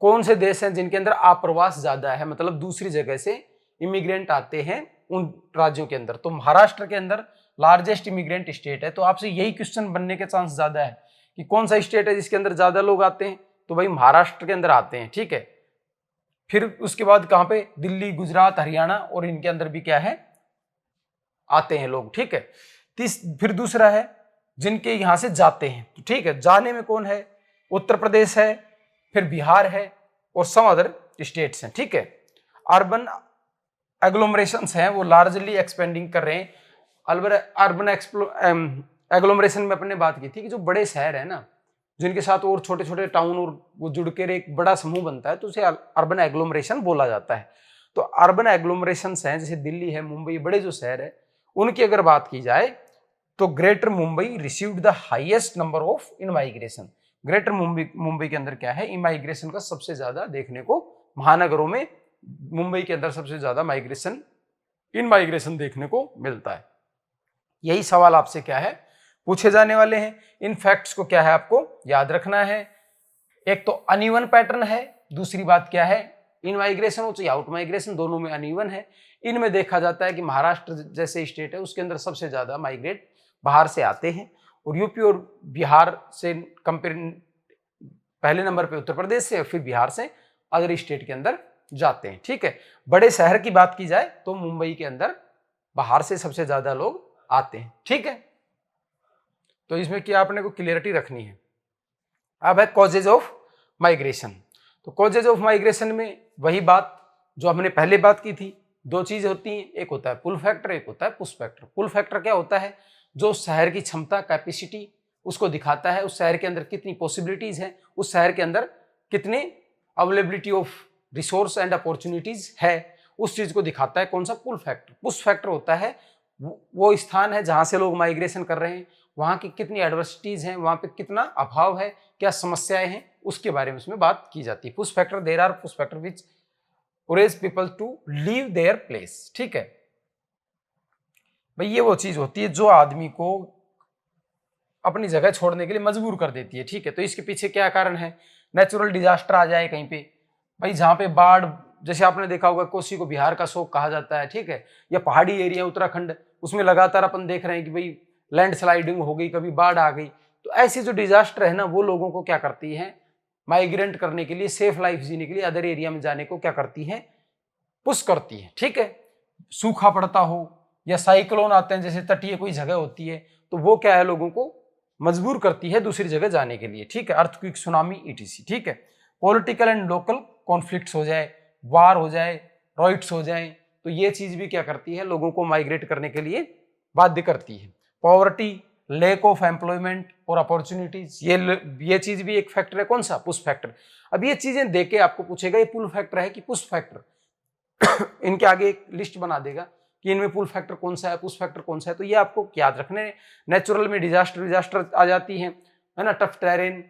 कौन से देश हैं जिनके अंदर आप्रवास ज्यादा है, मतलब दूसरी जगह से इमिग्रेंट आते हैं उन राज्यों के अंदर, तो महाराष्ट्र के अंदर लार्जेस्ट इमिग्रेंट स्टेट है। तो आपसे यही क्वेश्चन बनने के चांस ज्यादा है कि कौन सा स्टेट है जिसके अंदर ज्यादा लोग आते हैं, तो भाई महाराष्ट्र के अंदर आते हैं, ठीक है। फिर उसके बाद कहां पे, दिल्ली, गुजरात, हरियाणा, और इनके अंदर भी क्या है, आते हैं लोग, ठीक है। फिर दूसरा है जिनके यहां से जाते हैं, तो ठीक है, जाने में कौन है, उत्तर प्रदेश है, फिर बिहार है, और सम अदर स्टेट्स हैं, ठीक है। अर्बन एग्लोमरेशंस हैं, वो लार्जली एक्सपेंडिंग कर रहे हैं। अर्बन एग्लोमरेशन में अपने बात की थी कि जो बड़े शहर है ना, जिनके साथ और छोटे छोटे टाउन और वो जुड़कर एक बड़ा समूह बनता है, तो उसे अर्बन एग्लोमरेशन बोला जाता है। तो अर्बन एग्लोमरेशंस हैं, जैसे दिल्ली है, मुंबई, बड़े जो शहर है, उनकी अगर बात की जाए तो greater Mumbai received the highest number of in migration. Greater Mumbai के अंदर क्या है, इमाइग्रेशन का सबसे ज्यादा देखने को, महानगरों में मुंबई के अंदर सबसे ज्यादा माइग्रेशन, इन माइग्रेशन देखने को मिलता है। यही सवाल आपसे क्या है, पूछे जाने वाले हैं। इन फैक्ट्स को क्या है, आपको याद रखना है। एक तो अनइवन पैटर्न है, दूसरी बात क्या है, इन माइग्रेशन हो चाहे आउट माइग्रेशन, दोनों में अनइवन है। इनमें देखा जाता है कि महाराष्ट्र जैसे स्टेट है, उसके अंदर सबसे ज्यादा माइग्रेट बाहर से आते हैं, और यूपी और बिहार से कंपेयर, पहले नंबर पे उत्तर प्रदेश से, फिर बिहार से अदर स्टेट के अंदर जाते हैं, ठीक है। बड़े शहर की बात की जाए तो मुंबई के अंदर बाहर से सबसे ज्यादा लोग आते हैं, ठीक है। तो इसमें क्या आपने को क्लियरिटी रखनी है। अब है कॉजेज ऑफ माइग्रेशन। तो कॉजेज ऑफ माइग्रेशन में वही बात जो हमने पहले बात की थी, दो चीजें होती हैं, एक होता है पुल फैक्टर, एक होता है पुश फैक्टर। पुल फैक्टर क्या होता है, जो शहर की क्षमता, कैपेसिटी, उसको दिखाता है, उस शहर के अंदर कितनी पॉसिबिलिटीज हैं, उस शहर के अंदर कितने availability of resource and opportunities है, उस चीज को दिखाता है। कौन सा, पुल फैक्टर। पुश फैक्टर होता है वो स्थान है जहां से लोग माइग्रेशन कर रहे हैं, वहां की कितनी एडवर्सिटीज हैं, वहां पे कितना अभाव है, क्या समस्याएं हैं, उसके बारे में उसमें बात की जाती है। Push factor, there are push factor which encourage people to leave their place, ठीक है भाई। ये वो चीज होती है जो आदमी को अपनी जगह छोड़ने के लिए मजबूर कर देती है, ठीक है। तो इसके पीछे क्या कारण है, नेचुरल डिजास्टर आ जाए कहीं पे, भाई जहां पे बाढ़, जैसे आपने देखा होगा कोसी को बिहार का शोक कहा जाता है, ठीक है, या पहाड़ी एरिया उत्तराखंड, उसमें लगातार अपन देख रहे हैं कि भाई लैंडस्लाइडिंग हो गई, कभी बाढ़ आ गई। तो ऐसी जो डिजास्टर है ना, वो लोगों को क्या करती है, माइग्रेंट करने के लिए, सेफ लाइफ जीने के लिए अदर एरिया में जाने को क्या करती है, पुश करती है, ठीक है। सूखा पड़ता हो या साइक्लोन आते हैं, जैसे तटीय कोई जगह होती है, तो वो क्या है, लोगों को मजबूर करती है दूसरी जगह जाने के लिए, ठीक है। अर्थक्वेक, सुनामी, ईटीसी, ठीक है। पॉलिटिकल एंड लोकल कॉन्फ्लिक्ट्स हो जाए, वार हो जाए, रॉइट्स हो जाए, तो ये चीज भी क्या करती है, लोगों को माइग्रेट करने के लिए बाध्य करती है। पॉवर्टी, लैक ऑफ एम्प्लॉयमेंट और अपॉर्चुनिटीज, ये चीज भी एक फैक्टर है। कौन सा, पुश फैक्टर। अब ये चीजें देके आपको पूछेगा ये पुल फैक्टर है कि पुश फैक्टर, इनके आगे एक लिस्ट बना देगा कि इनमें पुल फैक्टर कौन सा है, पुश फैक्टर कौन सा है। तो ये आपको याद रखने। नेचुरल में डिजास्टर आ जाती है ना, टफ टेरेन,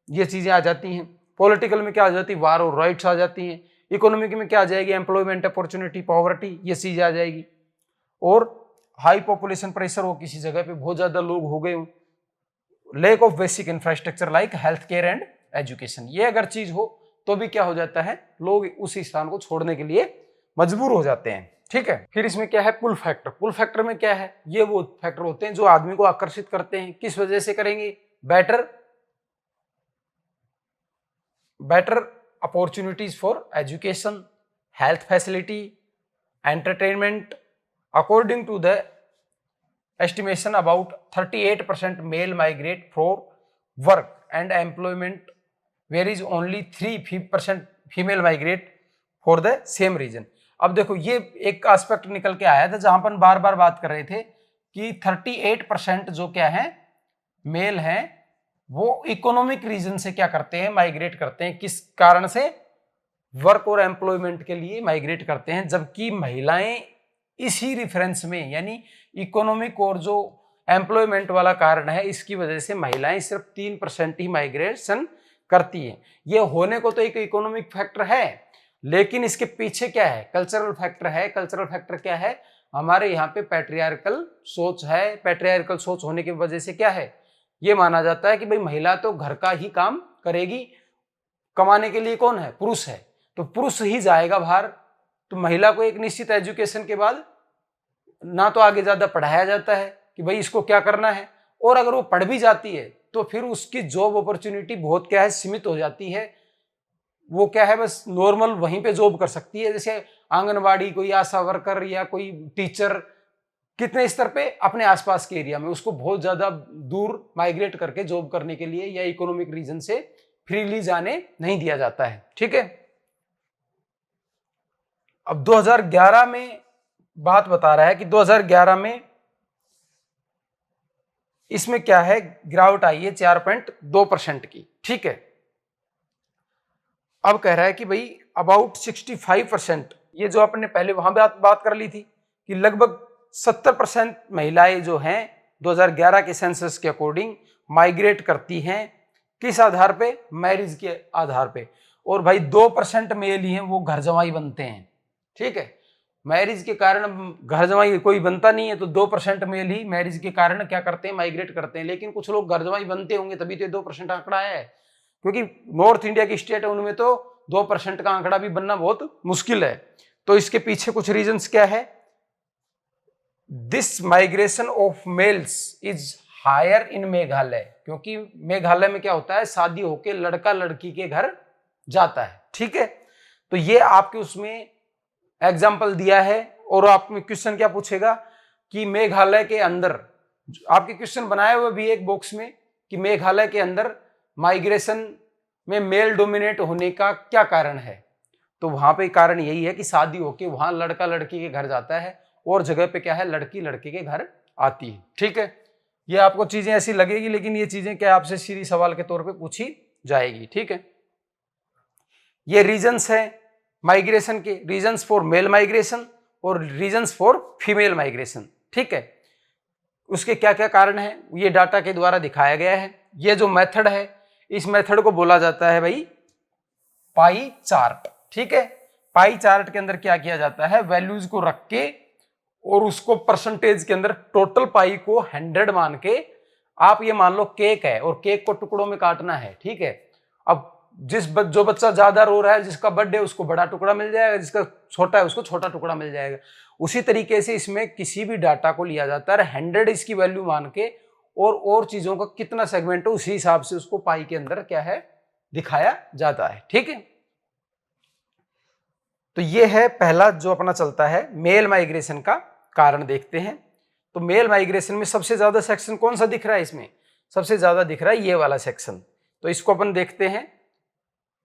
ये चीजें आ जाती हैं। पॉलिटिकल में क्या आ जाती है, वार और राइट्स आ जाती हैं। इकोनॉमिक में क्या आ जाएगी, एम्प्लॉयमेंट, अपॉर्चुनिटी, पॉवर्टी, ये चीजें आ जाएगी। और हाई पॉपुलेशन प्रेशर हो, किसी जगह पे बहुत ज्यादा लोग हो गए हो, lack of basic infrastructure like health care and education, ये अगर चीज हो तो भी क्या हो जाता है, लोग उस स्थान को छोड़ने के लिए मजबूर हो जाते हैं, ठीक है। फिर इसमें क्या है, पुल फैक्टर। पुल फैक्टर में क्या है, ये वो फैक्टर होते हैं जो आदमी को आकर्षित करते हैं। किस वजह से करेंगे, better opportunities for education, health facility, entertainment. According to the estimation about 38% male migrate for work and employment where is only 3% female migrate for the same reason. अब देखो ये एक एस्पेक्ट निकल के आया था जहां पर बार बार बात कर रहे थे कि 38% जो क्या है मेल हैं वो इकोनॉमिक रीजन से क्या करते हैं, माइग्रेट करते हैं। किस कारण से? वर्क और एम्प्लॉयमेंट के लिए माइग्रेट करते हैं, जबकि महिलाएं इसी रिफरेंस में यानी इकोनॉमिक और जो एम्प्लॉयमेंट वाला कारण है इसकी वजह से महिलाएं सिर्फ 3% ही माइग्रेशन करती हैं। ये होने को तो एक इकोनॉमिक फैक्टर है, लेकिन इसके पीछे क्या है? कल्चरल फैक्टर है। कल्चरल फैक्टर क्या है? हमारे यहाँ पे पैट्रियार्कल सोच है। पैट्रियार्कल सोच होने की वजह से क्या है, ये माना जाता है कि भाई महिला तो घर का ही काम करेगी, कमाने के लिए कौन है? पुरुष है, तो पुरुष ही जाएगा बाहर। तो महिला को एक निश्चित एजुकेशन के बाद ना तो आगे ज्यादा पढ़ाया जाता है कि भाई इसको क्या करना है, और अगर वो पढ़ भी जाती है तो फिर उसकी जॉब अपॉर्चुनिटी बहुत क्या है, सीमित हो जाती है। वो क्या है, बस नॉर्मल वहीं पे जॉब कर सकती है, जैसे आंगनवाड़ी, कोई आशा वर्कर या कोई टीचर, कितने स्तर पे? अपने आसपास के एरिया में। उसको बहुत ज्यादा दूर माइग्रेट करके जॉब करने के लिए या इकोनॉमिक रीजन से फ्रीली जाने नहीं दिया जाता है। ठीक है। अब 2011 में बात बता रहा है कि 2011 में इसमें क्या है, गिरावट आई है 4.2% की। ठीक है। अब कह रहा है कि भाई अबाउट 65%, ये जो आपने पहले वहां बात कर ली थी कि लगभग 70% महिलाएं जो हैं 2011 के सेंसस के अकॉर्डिंग माइग्रेट करती हैं। किस आधार पे? मैरिज के आधार पे। और भाई 2% मेल ही हैं वो घर जमाई बनते हैं। ठीक है। मैरिज के कारण घर जमाई कोई बनता नहीं है, तो 2% मेल ही मैरिज के कारण क्या करते हैं, माइग्रेट करते हैं। लेकिन कुछ लोग घर जमाई बनते होंगे तभी तो 2% आंकड़ा आया है, क्योंकि नॉर्थ इंडिया की स्टेट है उनमें तो 2% का आंकड़ा भी बनना बहुत मुश्किल है। तो इसके पीछे कुछ रीजंस क्या है? This migration of males is higher in Meghalaya, क्योंकि मेघालय में क्या होता है, शादी होके लड़का लड़की के घर जाता है। ठीक है। तो ये आपके उसमें एग्जाम्पल दिया है। और आपने क्वेश्चन क्या पूछेगा कि मेघालय के अंदर, आपके क्वेश्चन बनाए हुए भी एक बॉक्स में कि मेघालय के अंदर माइग्रेशन में मेल डोमिनेट होने का क्या कारण है। तो वहां पे कारण यही है कि शादी होके वहां लड़का लड़की के घर जाता है और जगह पे क्या है, लड़की लड़के के घर आती है। ठीक है। ये आपको चीजें ऐसी लगेगी, लेकिन ये चीजें क्या आपसे सीधी सवाल के तौर पे पूछी जाएगी। ठीक है। ये रीजंस है माइग्रेशन के, रीजंस फॉर मेल माइग्रेशन और रीजंस फॉर फीमेल माइग्रेशन। ठीक है। उसके क्या क्या कारण है ये डाटा के द्वारा दिखाया गया है। ये जो मेथड है, इस मेथड को बोला जाता है भाई पाई चार्ट। ठीक है। पाई चार्ट के अंदर क्या किया जाता है, वैल्यूज को रख के और उसको परसेंटेज के अंदर टोटल पाई को 100 मान के, आप ये मान लो केक है और केक को टुकड़ों में काटना है। ठीक है। अब जो बच्चा ज्यादा रो रहा है, जिसका बर्थडे, उसको बड़ा टुकड़ा मिल जाएगा, जिसका छोटा है उसको छोटा टुकड़ा मिल जाएगा। उसी तरीके से इसमें किसी भी डाटा को लिया जाता है 100 इसकी वैल्यू मान के, और चीजों का कितना सेगमेंट है उसी हिसाब से उसको पाई के अंदर क्या है, दिखाया जाता है। ठीक है। तो ये है पहला जो अपना चलता है मेल माइग्रेशन का कारण। देखते हैं तो मेल माइग्रेशन में सबसे ज्यादा सेक्शन कौन सा दिख रहा है, इसमें सबसे ज्यादा दिख रहा है ये वाला सेक्शन। तो इसको अपन देखते हैं।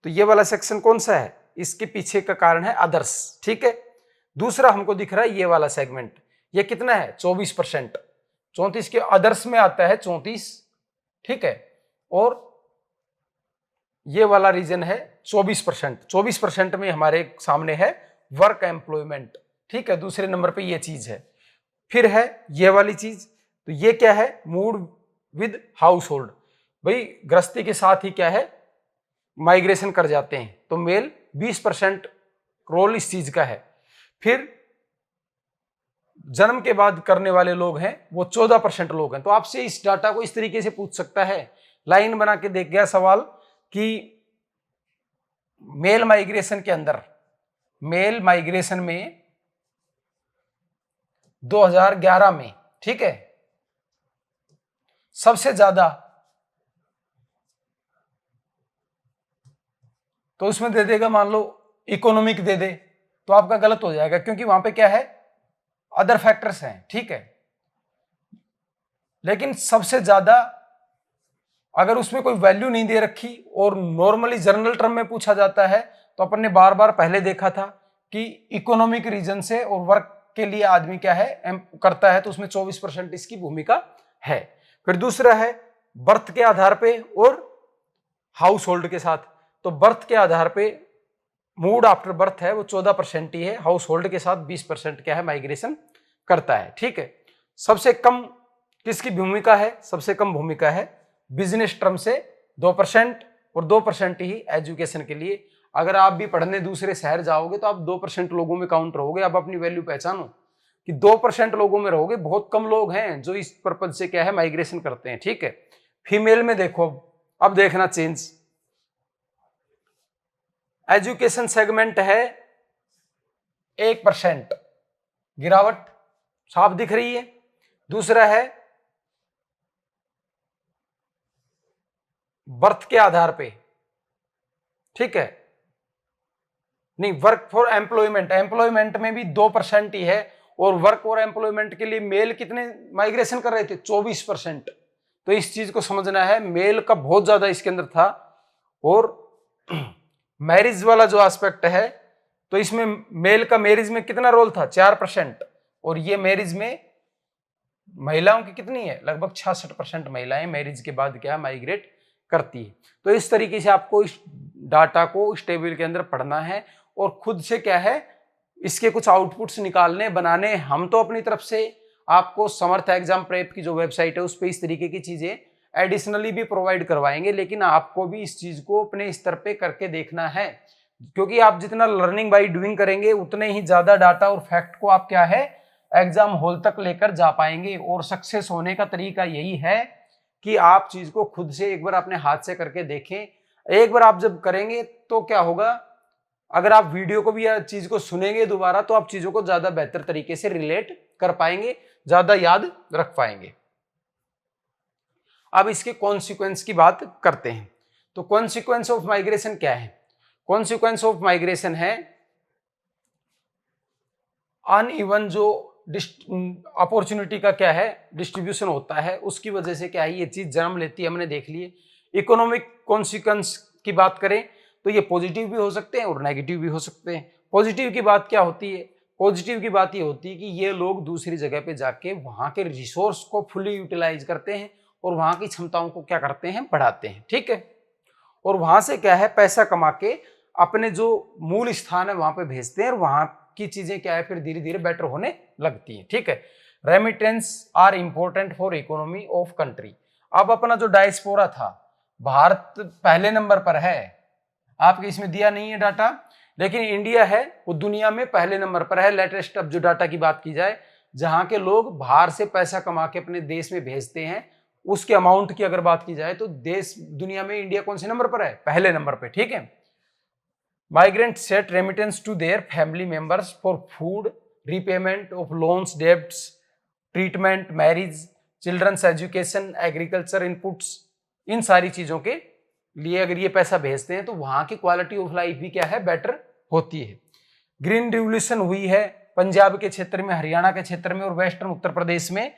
तो ये वाला सेक्शन कौन सा है, इसके पीछे का कारण है अदर्स। ठीक है। दूसरा हमको दिख रहा है ये वाला सेगमेंट, ये कितना है 24%, 34 के अदर्स में आता है 34। ठीक है। और ये वाला रीजन है 24%। 24% में हमारे सामने है वर्क एम्प्लॉयमेंट। ठीक है। दूसरे नंबर पे ये चीज है। फिर है ये वाली चीज, तो ये क्या है, मूड विद हाउस होल्ड। भाई गृहस्थी के साथ ही क्या है, माइग्रेशन कर जाते हैं। तो मेल 20% रोल इस चीज का है। फिर जन्म के बाद करने वाले लोग हैं वो 14% लोग हैं। तो आपसे इस डाटा को इस तरीके से पूछ सकता है, लाइन बना के देख गया सवाल कि मेल माइग्रेशन के अंदर, मेल माइग्रेशन में 2011 में, ठीक है, सबसे ज्यादा, तो उसमें दे देगा मान लो इकोनॉमिक दे दे, तो आपका गलत हो जाएगा, क्योंकि वहां पे क्या है, अदर फैक्टर्स हैं। ठीक है। लेकिन सबसे ज्यादा अगर उसमें कोई वैल्यू नहीं दे रखी और नॉर्मली जनरल टर्म में पूछा जाता है तो अपन ने बार बार पहले देखा था कि इकोनॉमिक रीजन से और वर्क के लिए आदमी क्या है करता है, तो उसमें 24% इसकी भूमिका है। फिर दूसरा है बर्थ के आधार पे और हाउस होल्ड के साथ। तो बर्थ के आधार पे मूड आफ्टर बर्थ है वो 14% ही है, हाउस होल्ड के साथ 20% क्या है माइग्रेशन करता है। ठीक है, सबसे कम किसकी भूमिका है? सबसे कम भूमिका है बिजनेस टर्म से 2% और 2% ही एजुकेशन के लिए। अगर आप भी पढ़ने दूसरे शहर जाओगे तो आप 2% लोगों में काउंट रहोगे। आप अपनी वैल्यू पहचानो कि 2% लोगों में रहोगे। बहुत कम लोग हैं जो इस पर्पज से क्या है माइग्रेशन करते हैं। ठीक है, फीमेल में देखो, अब देखना चेंज। एजुकेशन सेगमेंट है 1%, गिरावट साफ दिख रही है। दूसरा है बर्थ के आधार पे, ठीक है, नहीं वर्क फॉर एम्प्लॉयमेंट, एम्प्लॉयमेंट में भी 2% ही है। और वर्क और एम्प्लॉयमेंट के लिए मेल कितने माइग्रेशन कर रहे थे? 24%। तो इस चीज को समझना है, मेल का बहुत ज्यादा इसके अंदर था। और मैरिज वाला जो एस्पेक्ट है तो इसमें मेल का मैरिज में कितना रोल था? 4%। और ये मैरिज में महिलाओं की कितनी है? लगभग 66% महिलाएं मैरिज के बाद क्या माइग्रेट करती है। तो इस तरीके से आपको इस डाटा को इस टेबल के अंदर पढ़ना है और खुद से क्या है इसके कुछ आउटपुट्स निकालने बनाने। हम तो अपनी तरफ से आपको समर्थ एग्जाम प्रेप की जो वेबसाइट है उस पर इस तरीके की चीजें एडिशनली भी प्रोवाइड करवाएंगे, लेकिन आपको भी इस चीज को अपने स्तर पे करके देखना है, क्योंकि आप जितना लर्निंग बाय डूइंग करेंगे उतने ही ज्यादा डाटा और फैक्ट को आप क्या है एग्जाम हॉल तक लेकर जा पाएंगे। और सक्सेस होने का तरीका यही है कि आप चीज को खुद से एक बार अपने हाथ से करके देखें। एक बार आप जब करेंगे तो क्या होगा, अगर आप वीडियो को भी या चीज को सुनेंगे दोबारा तो आप चीजों को ज्यादा बेहतर तरीके से रिलेट कर पाएंगे, ज्यादा याद रख पाएंगे। अब इसके कॉन्सिक्वेंस की बात करते हैं। तो कॉन्सिक्वेंस ऑफ माइग्रेशन क्या है? कॉन्सिक्वेंस ऑफ माइग्रेशन है अनइवन जो अपॉर्चुनिटी का क्या है डिस्ट्रीब्यूशन होता है, उसकी वजह से क्या है ये चीज जन्म लेती है। हमने देख लिए। इकोनॉमिक कॉन्सिक्वेंस की बात करें तो ये पॉजिटिव भी हो सकते हैं और नेगेटिव भी हो सकते हैं। पॉजिटिव की बात क्या होती है? पॉजिटिव की बात ये होती है कि ये लोग दूसरी जगह पे जाके वहां के रिसोर्स को फुली यूटिलाइज करते हैं और वहां की क्षमताओं को क्या करते हैं बढ़ाते हैं। ठीक है, और वहां से क्या है पैसा कमा के अपने जो मूल स्थान है वहां पे भेजते हैं और वहां की चीजें क्या है फिर धीरे धीरे बेटर होने लगती है। ठीक है, remittance are important for economy of country. अब अपना जो डायस्पोरा था, भारत पहले नंबर पर है, आपके इसमें दिया नहीं है डाटा, लेकिन इंडिया है वो दुनिया में पहले नंबर पर है। लेटेस्ट अब जो डाटा की बात की जाए, जहां के लोग बाहर से पैसा कमा के अपने देश में भेजते हैं, उसके अमाउंट की अगर बात की जाए तो देश दुनिया में इंडिया कौन से नंबर पर है? पहले नंबर पे। ठीक है, migrants set remittance to their family members for food, repayment of loans, debts, treatment, marriage, children's education, agriculture inputs। इन सारी चीजों के लिए अगर ये पैसा भेजते हैं तो वहां की क्वालिटी ऑफ लाइफ भी क्या है बेटर होती है। ग्रीन रिवोल्यूशन हुई है पंजाब के क्षेत्र में, हरियाणा के क्षेत्र में और वेस्टर्न उत्तर प्रदेश में,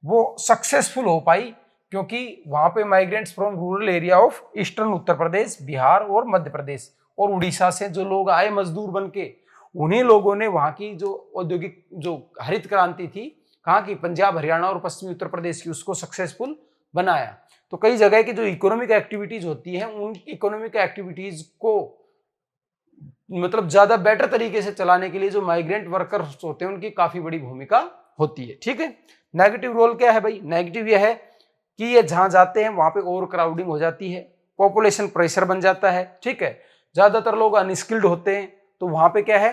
वो सक्सेसफुल हो पाई क्योंकि वहां पे migrants from rural area of eastern Uttar Pradesh, Bihar और मध्य प्रदेश और उड़ीसा से जो लोग आए मजदूर बन के, उन्हीं लोगों ने वहां की जो औद्योगिक जो हरित क्रांति थी कहाँ की? पंजाब, हरियाणा और पश्चिमी उत्तर प्रदेश की, उसको सक्सेसफुल बनाया। तो कई जगह की जो इकोनॉमिक एक्टिविटीज होती हैं उन इकोनॉमिक एक्टिविटीज को मतलब ज्यादा बेटर तरीके से चलाने के लिए जो माइग्रेंट वर्कर्स होते हैं उनकी काफी बड़ी भूमिका होती है। ठीक है, नेगेटिव रोल क्या है भाई? नेगेटिव यह है कि ये जहां जाते हैं वहां पे ओवर क्राउडिंग हो जाती है, पॉपुलेशन प्रेशर बन जाता है। ठीक है, ज्यादातर लोग अनस्किल्ड होते हैं तो वहां पे क्या है,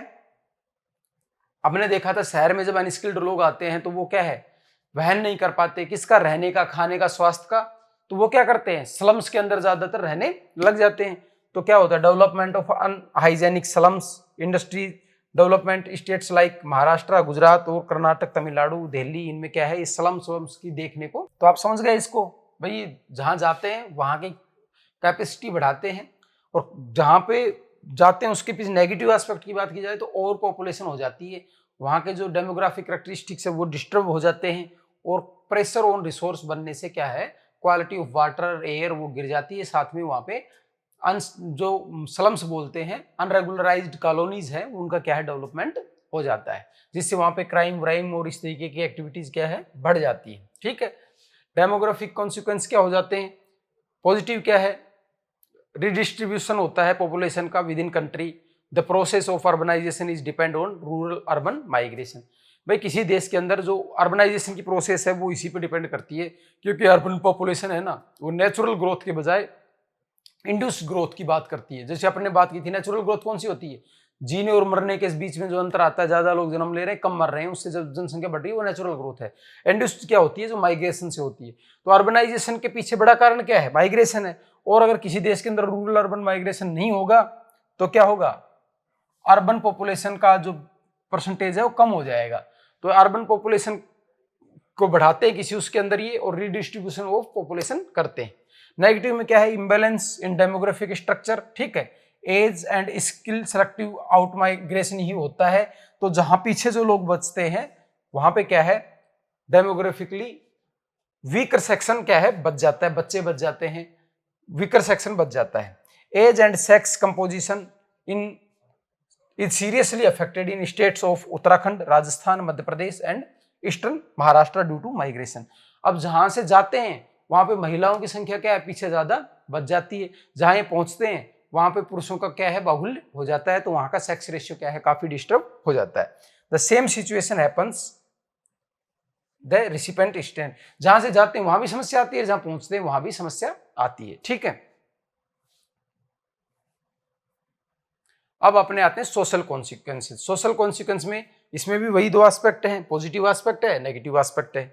हमने देखा था शहर में जब अनस्किल्ड लोग आते हैं तो वो क्या है वहन नहीं कर पाते किसका? रहने का, खाने का, स्वास्थ्य का। तो वो क्या करते हैं स्लम्स के अंदर ज्यादातर रहने लग जाते हैं। तो क्या होता है development of unhygienic slums, industry development, states like Maharashtra, Gujarat और कर्नाटक, तमिलनाडु, दिल्ली, इनमें क्या है इस स्लम्स की देखने को। तो आप समझ गए इसको भाई, जहां जाते हैं वहां की कैपेसिटी बढ़ाते हैं और जहां पे जाते हैं उसके पीछे नेगेटिव एस्पेक्ट की बात की जाए तो ओवर पॉपुलेशन हो जाती है, वहां के जो डेमोग्राफिक कैरेक्टरिस्टिक्स है वो डिस्टर्ब हो जाते हैं और प्रेशर ऑन रिसोर्स बनने से क्या है क्वालिटी ऑफ वाटर एयर वो गिर जाती है, साथ में वहाँ पे जो स्लम्स बोलते हैं अनरेगुलराइज्ड कॉलोनीज है उनका क्या है डेवलपमेंट हो जाता है, जिससे वहाँ पे क्राइम व्राइम और इस तरीके की एक्टिविटीज क्या है बढ़ जाती है। ठीक है, डेमोग्राफिक कॉन्सिक्वेंस क्या हो जाते हैं, पॉजिटिव क्या है, रिडिस्ट्रीब्यूशन होता है पॉपुलेशन का within country, the process of urbanization is depend on rural urban migration. भाई किसी देश के अंदर जो अर्बनाइजेशन की प्रोसेस है वो इसी पे डिपेंड करती है, क्योंकि अर्बन पॉपुलेशन है ना वो नेचुरल ग्रोथ के बजाय इंड्यूस्ड ग्रोथ की बात करती है। जैसे अपने बात की थी नेचुरल ग्रोथ कौन सी होती है, जीने और मरने के बीच में जो अंतर आता है, ज्यादा लोग जन्म ले रहे हैं कम मर रहे हैं, उससे जब जनसंख्या बढ़ रही है वो नेचुरल ग्रोथ है। इंड्यूस्ड क्या होती है, जो माइग्रेशन से होती है। तो अर्बनाइजेशन के पीछे बड़ा कारण क्या है, माइग्रेशन है। और अगर किसी देश के अंदर रूरल अर्बन माइग्रेशन नहीं होगा तो क्या होगा, अर्बन पॉपुलेशन का जो परसेंटेज है वो कम हो जाएगा। तो अर्बन पॉपुलेशन को बढ़ाते हैं किसी उसके अंदर ये, और रिडिस्ट्रीब्यूशन ऑफ पॉपुलेशन करते हैं। नेगेटिव में क्या है, इम्बैलेंस इन डेमोग्राफिक स्ट्रक्चर। ठीक है, age and skill selective out migration ही होता है। तो जहां पीछे जो लोग बचते हैं वहां पे क्या है, डेमोग्राफिकली वीकर सेक्शन क्या है बच जाता है, बच्चे बच जाते हैं, वीकर सेक्शन बच जाता है। Age and sex composition in is seriously affected in states of Uttarakhand, Rajasthan, Madhya Pradesh and eastern Maharashtra due to migration. अब जहां से जाते हैं वहां पे महिलाओं की संख्या क्या है, पीछे ज्यादा बच जाती है। जहां ये पहुंचते हैं वहां पे पुरुषों का क्या है, बाहुल्य हो जाता है, तो वहां का सेक्स रेशियो क्या है, काफी डिस्टर्ब हो जाता है। The same situation happens the recipient stand. जहां से जाते हैं वहां भी समस्या आती है, जहां पहुंचते हैं वहां भी समस्या आती है। ठीक है, अब अपने आते हैं सोशल कॉन्सिक्वेंसेस। सोशल कॉन्सिक्वेंस में इसमें भी वही दो एस्पेक्ट हैं, पॉजिटिव एस्पेक्ट है, नेगेटिव एस्पेक्ट है।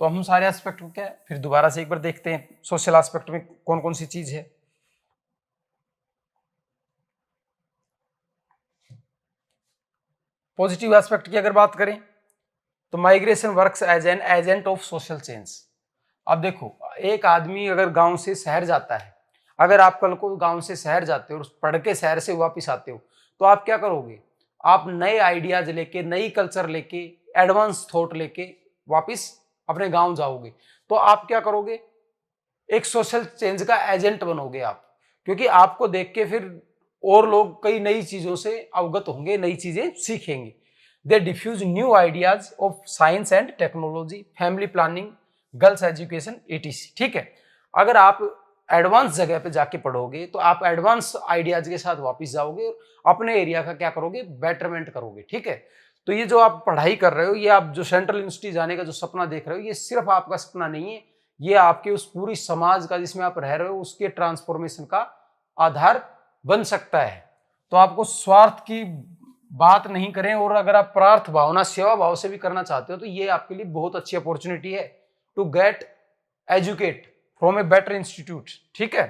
तो हम सारे एस्पेक्ट को क्या है फिर दोबारा से एक बार देखते हैं, सोशल एस्पेक्ट में कौन कौन सी चीज है। पॉजिटिव एस्पेक्ट की अगर बात करें तो migration works as an agent of social change. अब देखो, एक आदमी अगर गांव से शहर जाता है, अगर आप कल को गांव से शहर जाते हो और पढ़ के शहर से वापस आते हो, तो आप क्या करोगे, आप नए आइडियाज लेके, नई कल्चर लेके, एडवांस थॉट लेके वापस अपने गांव जाओगे। तो आप क्या करोगे, एक सोशल चेंज का एजेंट बनोगे आप, क्योंकि आपको देख के फिर और लोग कई नई चीजों से अवगत होंगे, नई चीजें सीखेंगे। They diffuse new ideas of science and technology, family planning, girls education etc। ठीक है, अगर आप एडवांस जगह पे जाके पढ़ोगे तो आप एडवांस आइडियाज के साथ वापस जाओगे और अपने एरिया का क्या करोगे, बेटरमेंट करोगे। ठीक है, तो ये जो आप पढ़ाई कर रहे हो, ये आप जो सेंट्रल यूनिवर्सिटी जाने का जो सपना देख रहे हो, ये सिर्फ आपका सपना नहीं है, ये आपके उस पूरी समाज का जिसमें आप रह रहे हो उसके ट्रांसफॉर्मेशन का आधार बन सकता है। तो आपको स्वार्थ की बात नहीं करें, और अगर आप प्रार्थ भावना, सेवा भाव से भी करना चाहते हो तो ये आपके लिए बहुत अच्छी अपॉर्चुनिटी है to get educate from a better institute. ठीक है,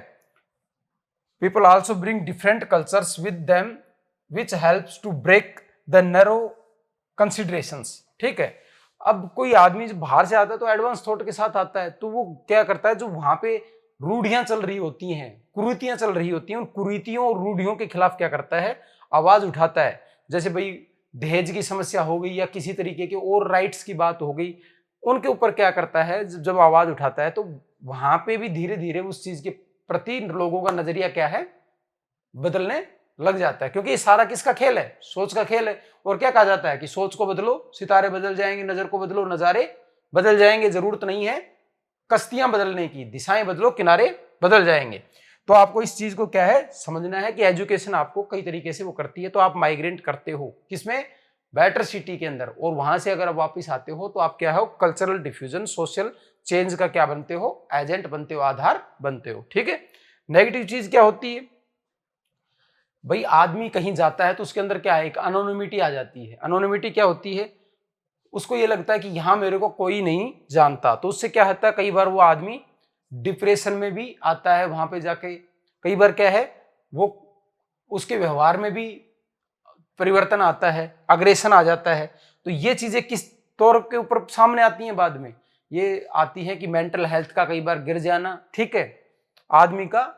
people also bring different cultures with them which helps to break the narrow considerations. ठीक है, अब कोई आदमी जब बाहर से आता है तो एडवांस थॉट के साथ आता है, तो वो क्या करता है, जो वहां पे रूढ़ियां चल रही होती हैं, कुरीतियां चल रही होती हैं, उन कुरीतियों और रूढ़ियों के खिलाफ क्या करता है, आवाज उठाता है। जैसे भाई दहेज की समस्या हो गई या किसी तरीके के और राइट्स की बात हो गई, उनके ऊपर क्या करता है, जब आवाज उठाता है तो वहां पे भी धीरे धीरे उस चीज के प्रति लोगों का नजरिया क्या है, बदलने लग जाता है। क्योंकि ये सारा किसका खेल है, सोच का खेल है। और क्या कहा जाता है कि सोच को बदलो सितारे बदल जाएंगे, नजर को बदलो नजारे बदल जाएंगे। जरूरत नहीं है कश्तियां बदलने की, दिशाएं बदलो किनारे बदल जाएंगे। तो आपको इस चीज को क्या है समझना है कि एजुकेशन आपको कई तरीके से वो करती है। तो आप माइग्रेट करते हो किसमें, बेटर सिटी के अंदर, और वहां से अगर आप वापस आते हो तो आप क्या हो, कल्चरल डिफ्यूजन, सोशल चेंज का क्या बनते हो, एजेंट बनते हो, आधार बनते हो। ठीक है, नेगेटिव चीज क्या होती है, भाई आदमी कहीं जाता है तो उसके अंदर क्या है, एक अनोनिमिटी आ जाती है। अनोनिमिटी क्या होती है, उसको ये लगता है कि यहां मेरे को कोई नहीं जानता, तो उससे क्या होता है, कई बार वो आदमी डिप्रेशन में भी आता है वहां पे जाके। कई बार क्या है, वो उसके व्यवहार में भी परिवर्तन आता है, अग्रेशन आ जाता है। तो ये चीजें किस तौर के ऊपर सामने आती हैं बाद में, ये आती है कि मेंटल हेल्थ का कई बार गिर जाना। ठीक है, आदमी का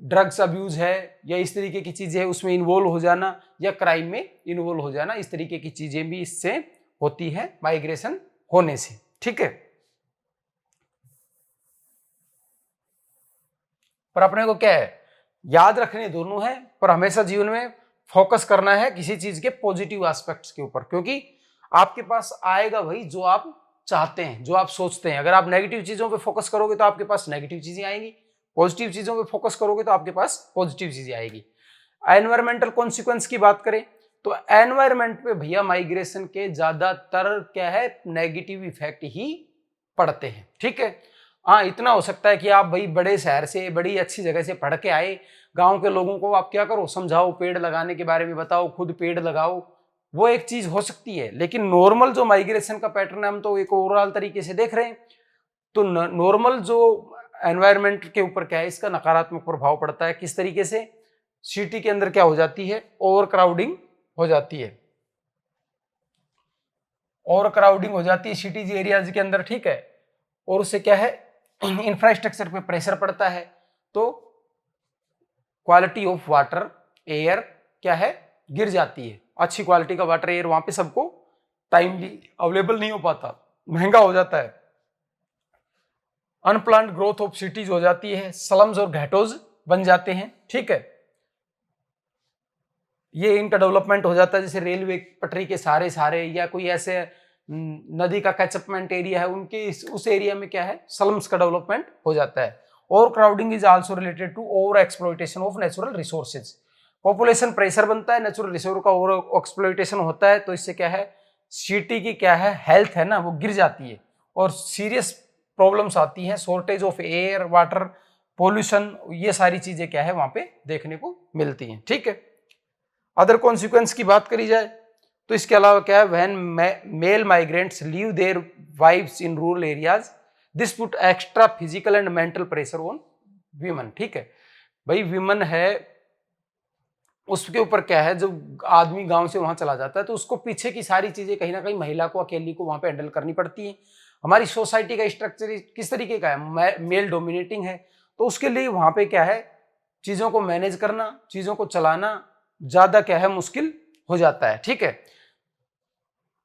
ड्रग्स अब्यूज है या इस तरीके की चीजें है उसमें इन्वॉल्व हो जाना, या क्राइम में इन्वॉल्व हो जाना, इस तरीके की चीजें भी इससे होती है माइग्रेशन होने से। ठीक है, पर अपने को क्या है, याद रखने दोनों है, पर हमेशा जीवन में फोकस करना है किसी चीज के पॉजिटिव एस्पेक्ट्स के ऊपर, क्योंकि आपके पास आएगा वही जो आप चाहते हैं, जो आप सोचते हैं। अगर आप नेगेटिव चीजों पे फोकस करोगे तो आपके पास नेगेटिव चीजें आएंगी, पॉजिटिव चीजों पे फोकस करोगे तो आपके पास पॉजिटिव चीजें आएगी। एनवायरमेंटल कॉन्सिक्वेंस की बात करें तो एनवायरमेंट पे भैया माइग्रेशन के ज्यादातर क्या है, नेगेटिव इफेक्ट ही पड़ते हैं। ठीक है, हाँ इतना हो सकता है कि आप भाई बड़े शहर से, बड़ी अच्छी जगह से पढ़ के आए, गांव के लोगों को आप क्या करो, समझाओ, पेड़ लगाने के बारे में बताओ, खुद पेड़ लगाओ, वो एक चीज हो सकती है। लेकिन नॉर्मल जो माइग्रेशन का पैटर्न है, हम तो एक ओवरऑल तरीके से देख रहे हैं, तो नॉर्मल जो एनवायरमेंट के ऊपर क्या है, इसका नकारात्मक प्रभाव पड़ता है। किस तरीके से, सिटी के अंदर क्या हो जाती है, ओवर क्राउडिंग हो जाती है, ओवर क्राउडिंग हो जाती है सिटीज एरियाज के अंदर। ठीक है, और उससे क्या है, इंफ्रास्ट्रक्चर पे प्रेशर पड़ता है, तो क्वालिटी ऑफ वाटर, एयर क्या है, गिर जाती है। अच्छी क्वालिटी का वाटर, एयर वहां पे सबको टाइमली अवेलेबल नहीं हो पाता, महंगा हो जाता है। अनप्लान्ड ग्रोथ ऑफ सिटीज हो जाती है, स्लम्स और घाटोज बन जाते हैं। ठीक है, ये इनका डेवलपमेंट हो जाता है, जैसे रेलवे पटरी के सारे या कोई ऐसे नदी का कैचअपमेंट एरिया है, उनके उस एरिया में क्या है, स्लम्स का डेवलपमेंट हो जाता है। Over crowding is also related to over exploitation of natural resources. Population pressure बनता है, नेचुरल रिसोर्स का ओवर एक्सप्लॉइटेशन होता है, तो इससे क्या है, सिटी की क्या है, हेल्थ है ना, वो गिर जाती है और सीरियस प्रॉब्लम्स आती हैं, shortage of air, water, pollution, ये सारी चीजें क्या है वहां पे देखने को मिलती हैं। ठीक है, अदर कॉन्सिक्वेंस की बात करी जाए तो इसके अलावा क्या है, when male migrants leave their wifes in rural areas, this put extra physical and mental pressure on women. ठीक है भाई, वीमेन है, उसके ऊपर क्या है, जब आदमी गांव से वहां चला जाता है तो उसको पीछे की सारी चीजें कहीं ना कहीं महिला को, अकेली को वहां पे हैंडल करनी पड़ती है। हमारी सोसाइटी का स्ट्रक्चर किस तरीके का है, मेल डोमिनेटिंग है, तो उसके लिए वहां पे क्या है, चीजों को मैनेज करना, चीजों को चलाना ज्यादा क्या है, मुश्किल हो जाता है। ठीक है,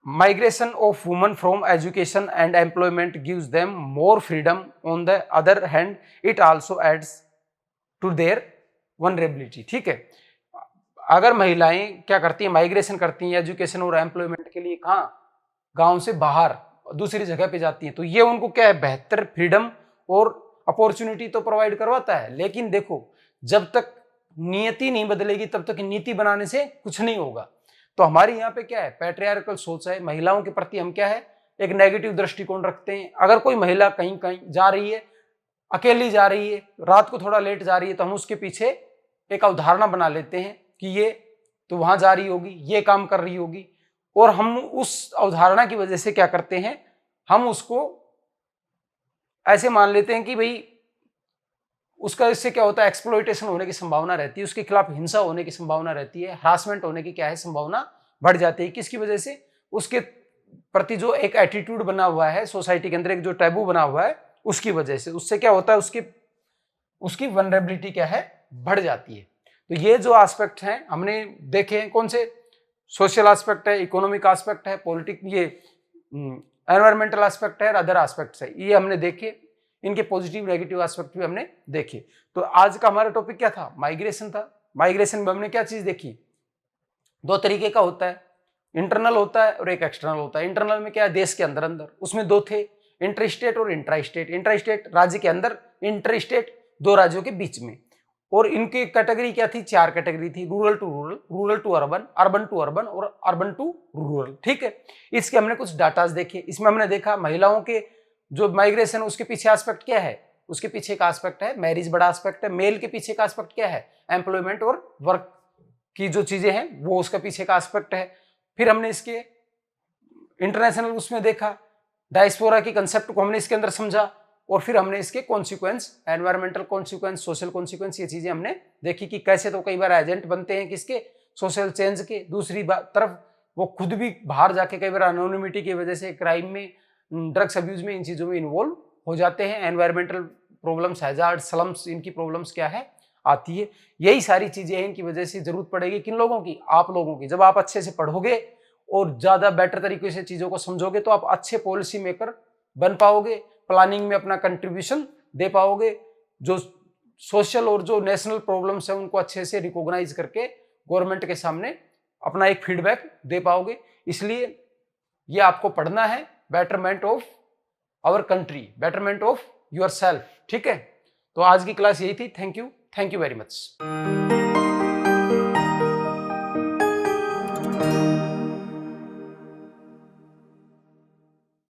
migration of women from education and employment gives them more freedom, on the other hand it also adds to their vulnerability. ठीक है, अगर महिलाएं क्या करती हैं, माइग्रेशन करती हैं एजुकेशन और एम्प्लॉयमेंट के लिए, कहाँ, गांव से बाहर दूसरी जगह पे जाती हैं, तो ये उनको क्या है, बेहतर फ्रीडम और अपॉर्चुनिटी तो प्रोवाइड करवाता है। लेकिन देखो, जब तक नियति नहीं बदलेगी तब तक नीति बनाने से कुछ नहीं होगा। तो हमारी यहाँ पे क्या है, पैट्रियार्कल सोच है, महिलाओं के प्रति हम क्या है, एक नेगेटिव दृष्टिकोण रखते हैं। अगर कोई महिला कहीं कहीं जा रही है, अकेली जा रही है, रात को थोड़ा लेट जा रही है, तो हम उसके पीछे एक अवधारणा बना लेते हैं कि ये तो वहां जा रही होगी, ये काम कर रही होगी, और हम उस अवधारणा की वजह से क्या करते हैं, हम उसको ऐसे मान लेते हैं कि भाई उसका, इससे क्या होता है, एक्सप्लॉइटेशन होने की संभावना रहती है, उसके खिलाफ हिंसा होने की संभावना रहती है, हरासमेंट होने की क्या है, संभावना बढ़ जाती है। किसकी वजह से, उसके प्रति जो एक एटीट्यूड बना हुआ है सोसाइटी के अंदर, एक जो टैबू बना हुआ है, उसकी वजह से। उससे क्या होता है, उसकी वनरेबिलिटी क्या है, बढ़ जाती है। तो ये जो एस्पेक्ट हैं हमने देखे हैं, कौन से, सोशल एस्पेक्ट है, इकोनॉमिक एस्पेक्ट है, पॉलिटिक, ये एनवायरमेंटल एस्पेक्ट है, अदर एस्पेक्ट्स है, ये हमने देखे, इनके पॉजिटिव नेगेटिव एस्पेक्ट भी हमने देखे। तो आज का हमारा टॉपिक क्या था, माइग्रेशन था। माइग्रेशन में हमने क्या चीज देखी, दो तरीके का होता है, इंटरनल होता है और एक एक्सटर्नल होता है। इंटरनल में क्या है, देश के अंदर अंदर, उसमें दो थे, इंटर स्टेट और इंट्रा स्टेट। इंट्रा स्टेट राज्य के अंदर, इंटर स्टेट दो राज्यों के बीच में। और इनकी कैटेगरी क्या थी, चार कैटेगरी थी, rural to rural, rural to urban, urban to urban और अर्बन टू रूरल। ठीक है, इसके हमने कुछ डाटाज देखे। इसमें हमने देखा महिलाओं के जो माइग्रेशन, उसके पीछे एस्पेक्ट क्या है, उसके पीछे का एस्पेक्ट है मैरिज, बड़ा एस्पेक्ट है। मेल के पीछे का एस्पेक्ट क्या है, एम्प्लॉयमेंट और वर्क की जो चीजें हैं वो उसका पीछे का एस्पेक्ट है। फिर हमने इसके इंटरनेशनल उसमें देखा, डायस्पोरा की कंसेप्ट को हमने इसके अंदर समझा, और फिर हमने इसके consequence, environmental consequence, social consequence, ये चीजें हमने देखी कि कैसे तो कई बार एजेंट बनते हैं किसके, सोशल चेंज के। दूसरी तरफ वो खुद भी बाहर जाके कई बार अनोनिमिटी की वजह से क्राइम में, ड्रग्स अब्यूज में, इन चीजों में इन्वॉल्व हो जाते हैं। एनवायरमेंटल प्रॉब्लम्स, हैजार्ड, स्लम्स, इनकी प्रॉब्लम्स क्या है, आती है। यही सारी चीजें हैं, इनकी वजह से जरूरत पड़ेगी किन लोगों की, आप लोगों की। जब आप अच्छे से पढ़ोगे और ज्यादा बेटर तरीके से चीजों को समझोगे तो आप अच्छे पॉलिसी मेकर बन पाओगे, प्लानिंग में अपना कंट्रीब्यूशन दे पाओगे, जो सोशल और जो नेशनल प्रॉब्लम्स है उनको अच्छे से रिकॉग्नाइज करके गवर्नमेंट के सामने अपना एक फीडबैक दे पाओगे। इसलिए ये आपको पढ़ना है, betterment of our country, betterment of yourself. ठीक है, तो आज की क्लास यही थी। Thank you very much.